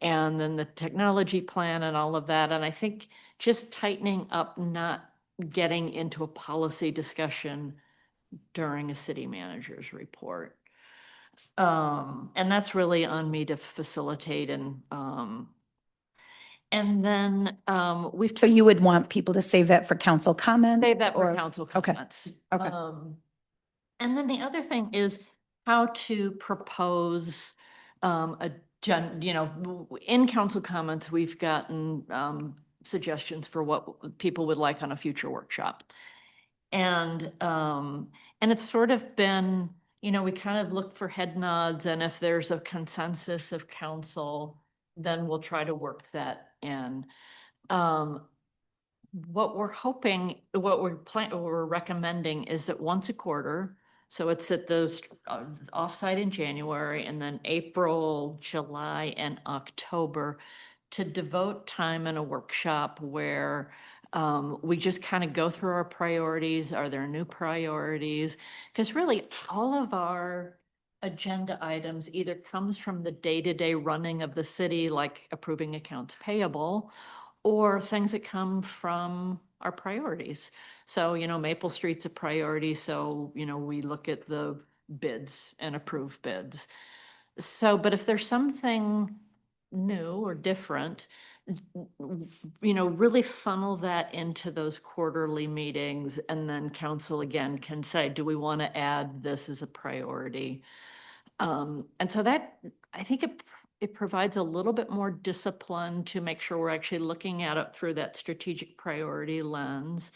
and then the technology plan and all of that. And I think just tightening up, not getting into a policy discussion during a city manager's report. And that's really on me to facilitate and then we've
So you would want people to save that for council comment?
save that for
or-
council
okay,
comments.
okay.
And then the other thing is how to propose in council comments, we've gotten suggestions for what people would like on a future workshop. And it's sort of been, we kind of look for head nods, and if there's a consensus of council, then we'll try to work that in. What we're hoping, what we're recommending is that once a quarter, so it's at those offsite in January and then April, July, and October, to devote time in a workshop where we just kind of go through our priorities. Are there new priorities? Because really all of our agenda items either comes from the day-to-day running of the city, like approving accounts payable, or things that come from our priorities. So, Maple Street's a priority, so, we look at the bids and approve bids. So, but if there's something new or different, really funnel that into those quarterly meetings, and then council again can say, do we want to add this as a priority? And so that, I think it provides a little bit more discipline to make sure we're actually looking at it through that strategic priority lens.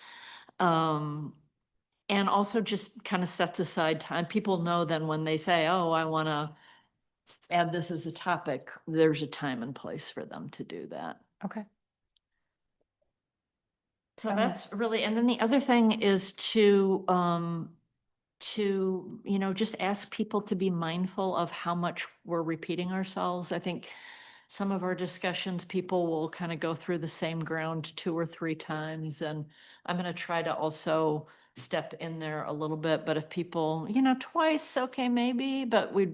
And also just kind of sets aside time. People know then when they say, oh, I want to add this as a topic, there's a time and place for them to do that.
Okay.
So that's really, and then the other thing is to just ask people to be mindful of how much we're repeating ourselves. I think some of our discussions, people will kind of go through the same ground 2 or 3 times. And I'm going to try to also step in there a little bit. But if people, twice, okay, maybe, but we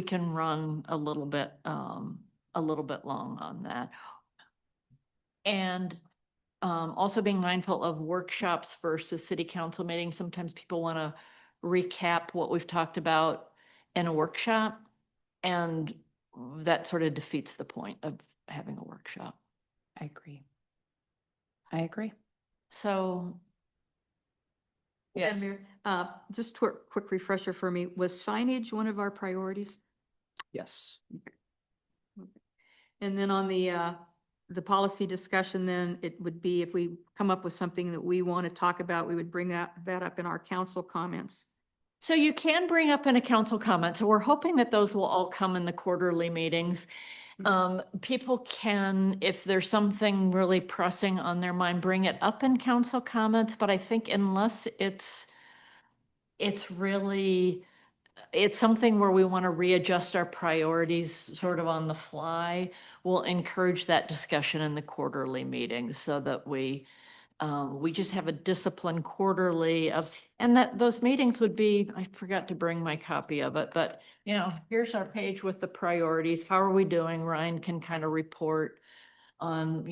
can run a little bit long on that. And also being mindful of workshops versus city council meetings. Sometimes people want to recap what we've talked about in a workshop, and that sort of defeats the point of having a workshop.
I agree.
So, yes.
And Mayor, just a quick refresher for me, was signage one of our priorities?
Yes.
And then on the policy discussion, then it would be if we come up with something that we want to talk about, we would bring that up in our council comments.
So you can bring up in a council comment. So we're hoping that those will all come in the quarterly meetings. People can, if there's something really pressing on their mind, bring it up in council comments. But I think unless it's something where we want to readjust our priorities sort of on the fly, we'll encourage that discussion in the quarterly meetings so that we just have a disciplined quarterly and that those meetings would be, I forgot to bring my copy of it, but here's our page with the priorities. How are we doing? Ryan can kind of report on,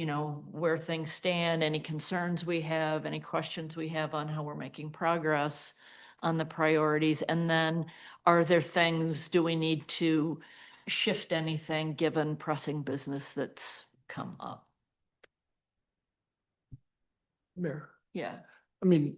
where things stand, any concerns we have, any questions we have on how we're making progress. on the priorities? And then are there things, do we need to shift anything given pressing business that's come up?
Mayor,
Yeah.
I mean,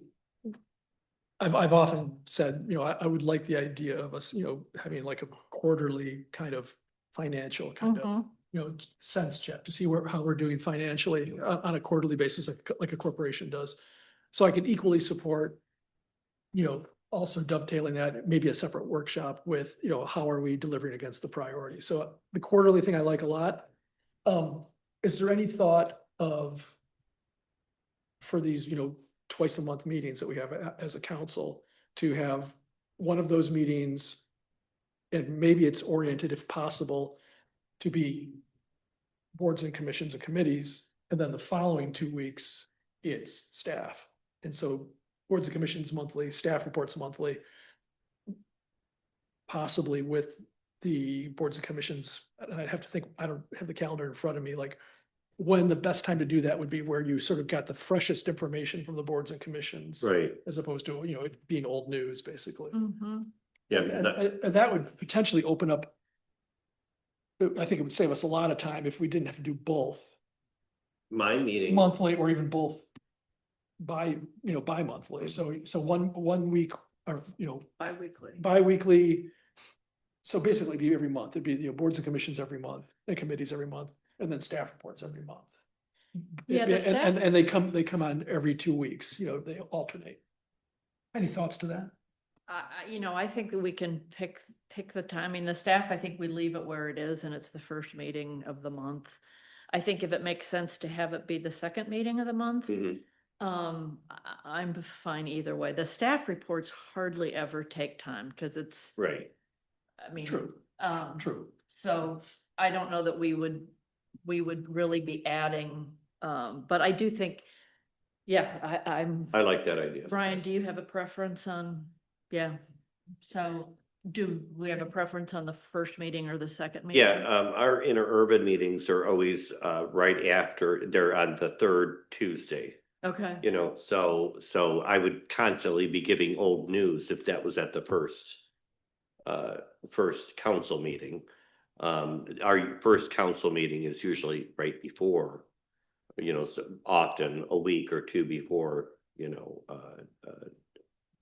I've often said, I would like the idea of us, having like a quarterly kind of financial kind of,
Mhm.
sense check to see how we're doing financially on a quarterly basis, like a corporation does. So I could equally support, also dovetailing that, maybe a separate workshop with, how are we delivering against the priority? So the quarterly thing I like a lot. Is there any thought of, for these, twice a month meetings that we have as a council, to have one of those meetings, and maybe it's oriented, if possible, to be boards and commissions and committees, and then the following 2 weeks, it's staff. And so boards and commissions monthly, staff reports monthly, possibly with the boards and commissions. And I'd have to think, I don't have the calendar in front of me, like when the best time to do that would be, where you sort of got the freshest information from the boards and commissions.
Right.
As opposed to, it being old news, basically.
Mhm.
Yeah.
And that would potentially open up. I think it would save us a lot of time if we didn't have to do both
My meetings.
monthly, or even both bi-monthly. So one week, or,
Bi-weekly.
bi-weekly. So basically it'd be every month. It'd be, boards and commissions every month, and committees every month, and then staff reports every month.
Yeah, the staff-
And they come on every 2 weeks, they alternate. Any thoughts to that?
I think that we can pick the timing. The staff, I think we leave it where it is, and it's the first meeting of the month. I think if it makes sense to have it be the second meeting of the month,
Mhm.
I'm fine either way. The staff reports hardly ever take time because it's,
Right.
I mean.
True. True.
So I don't know that we would really be adding, but I do think, yeah,
I like that idea.
Brian, do you have a preference on, yeah, so do we have a preference on the first meeting or the second meeting?
Yeah, our interurban meetings are always right after, they're on the third Tuesday.
Okay,
So I would constantly be giving old news if that was at the first council meeting. Our first council meeting is usually right before, so often a week or two before,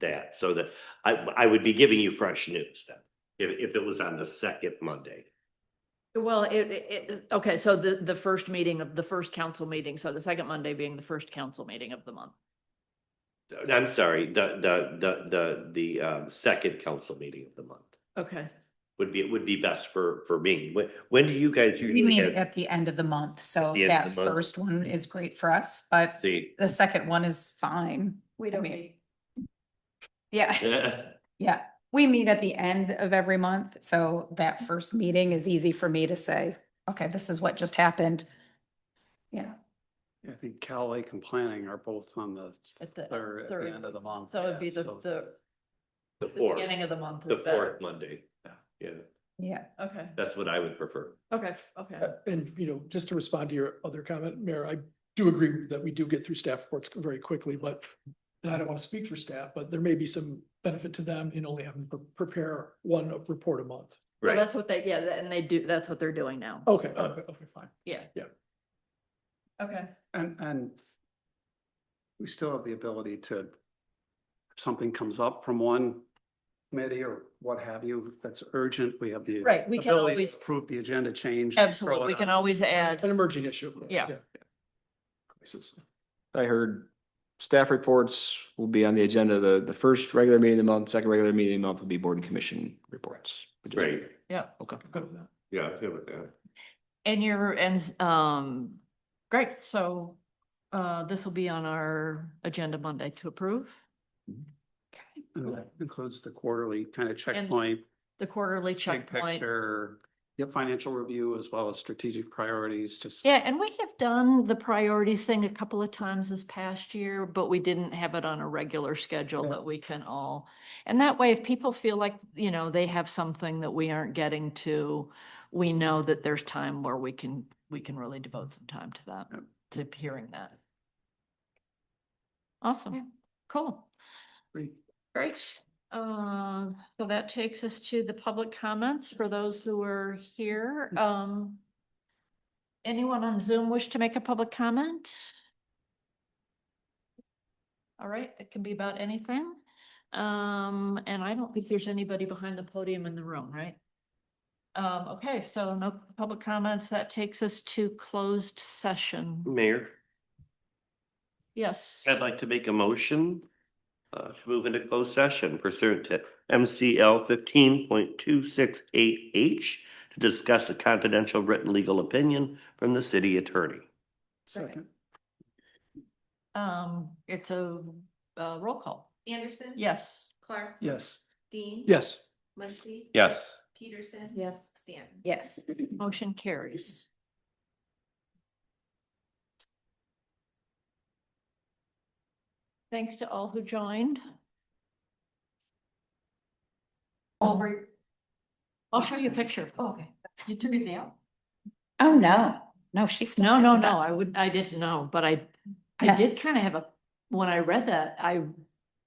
that, so that I would be giving you fresh news then, if it was on the second Monday.
well, okay, so the first meeting of the first council meeting, so the second Monday being the first council meeting of the month.
I'm sorry, the second council meeting of the month
Okay,
would be best for me. When do you guys
We
usually
meet
have?
at the end of the month, so
the end
that
of the month.
first one is great for us, but
See,
the second one is fine.
we
don't
don't
meet. Yeah, yeah. We meet at the end of every month, so that first meeting is easy for me to say, okay, this is what just happened. Yeah,
I think Cal Lake and Planning are both on the
at the
third, at the end of the month.
So it'd be
Yeah,
the
the fourth,
beginning of the month
the
is better.
fourth Monday. Yeah,
yeah.
Okay,
that's what I would prefer.
okay.
And, just to respond to your other comment, Mayor, I do agree that we do get through staff reports very quickly, but, and I don't want to speak for staff, but there may be some benefit to them in only having to prepare one report a month.
Well,
Right.
that's what they, yeah, and they do, that's what they're doing now.
Okay, fine.
Yeah.
Yeah.
Okay.
And we still have the ability to, if something comes up from one committee or what have you, that's urgent, we have the
Right, we can
ability to
always-
approve the agenda change.
Absolutely,
throw it
we can
on.
always add,
An emerging issue. of course,
Yeah.
I heard staff reports will be on the agenda, the first regular meeting of the month, second regular meeting of the month will be board and commission reports.
Right.
yeah.
Okay.
Good with that.
Yeah, I'm good with that.
And great, so this will be on our agenda Monday to approve. Okay.
And that includes the quarterly kind of
And
checkpoint,
the quarterly
big
checkpoint.
picture, financial review, as well as strategic priorities, just.
Yeah, and we have done the priorities thing a couple of times this past year, but we didn't have it on a regular schedule
Yeah.
that we can all. And that way, if people feel like, they have something that we aren't getting to, we know that there's time where we can really devote some time to that,
Yep.
to hearing that. Awesome. Cool.
Great.
Great. So that takes us to the public comments for those who are here. Anyone on Zoom wish to make a public comment? All right, it can be about anything. And I don't think there's anybody behind the podium in the room, right? Okay, so no public comments. That takes us to closed session.
Mayor,
Yes.
I'd like to make a motion to move into closed session pursuant to MCL 15.268H to discuss a confidential written legal opinion from the city attorney.
Second.
It's a roll call.
Anderson?
Yes.
Clark?
Yes.
Dean?
Yes.
Muncy?
Yes.
Peterson?
Yes.
Stanton?
Yes.
Motion carries. Thanks to all who joined. Over. I'll show you a picture. Oh, okay. You took it down.
Oh, no, she's. still
No,
has
no,
it
no,
up.
I didn't know, but I
Yeah.
did kind of have when I read that,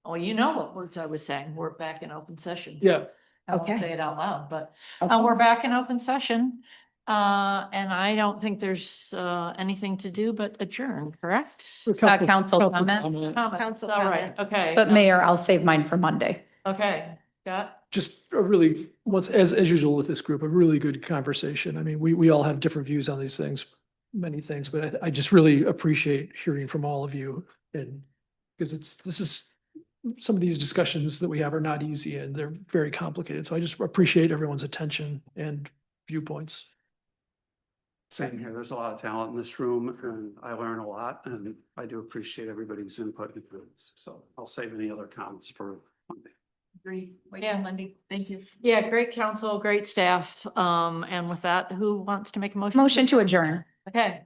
oh, you know what words I was saying. We're back in open session.
Yeah.
I won't
Okay.
say it out loud, but
Okay.
we're back in open session. And I don't think there's anything to do but adjourn, correct?
Council comments.
Comments,
Council
all right,
comments.
okay.
But Mayor, I'll save mine for Monday.
Okay, Scott?
Just a really, as usual with this group, a really good conversation. I mean, we all have different views on these things, many things, but I just really appreciate hearing from all of you. And because some of these discussions that we have are not easy and they're very complicated. So I just appreciate everyone's attention and viewpoints.
Same here. There's a lot of talent in this room and I learn a lot and I do appreciate everybody's input and comments. So I'll save any other comments for Monday.
Agreed. Yeah, Monday. Thank you. Yeah, great council, great staff. And with that, who wants to make a motion?
Motion to adjourn.
Okay.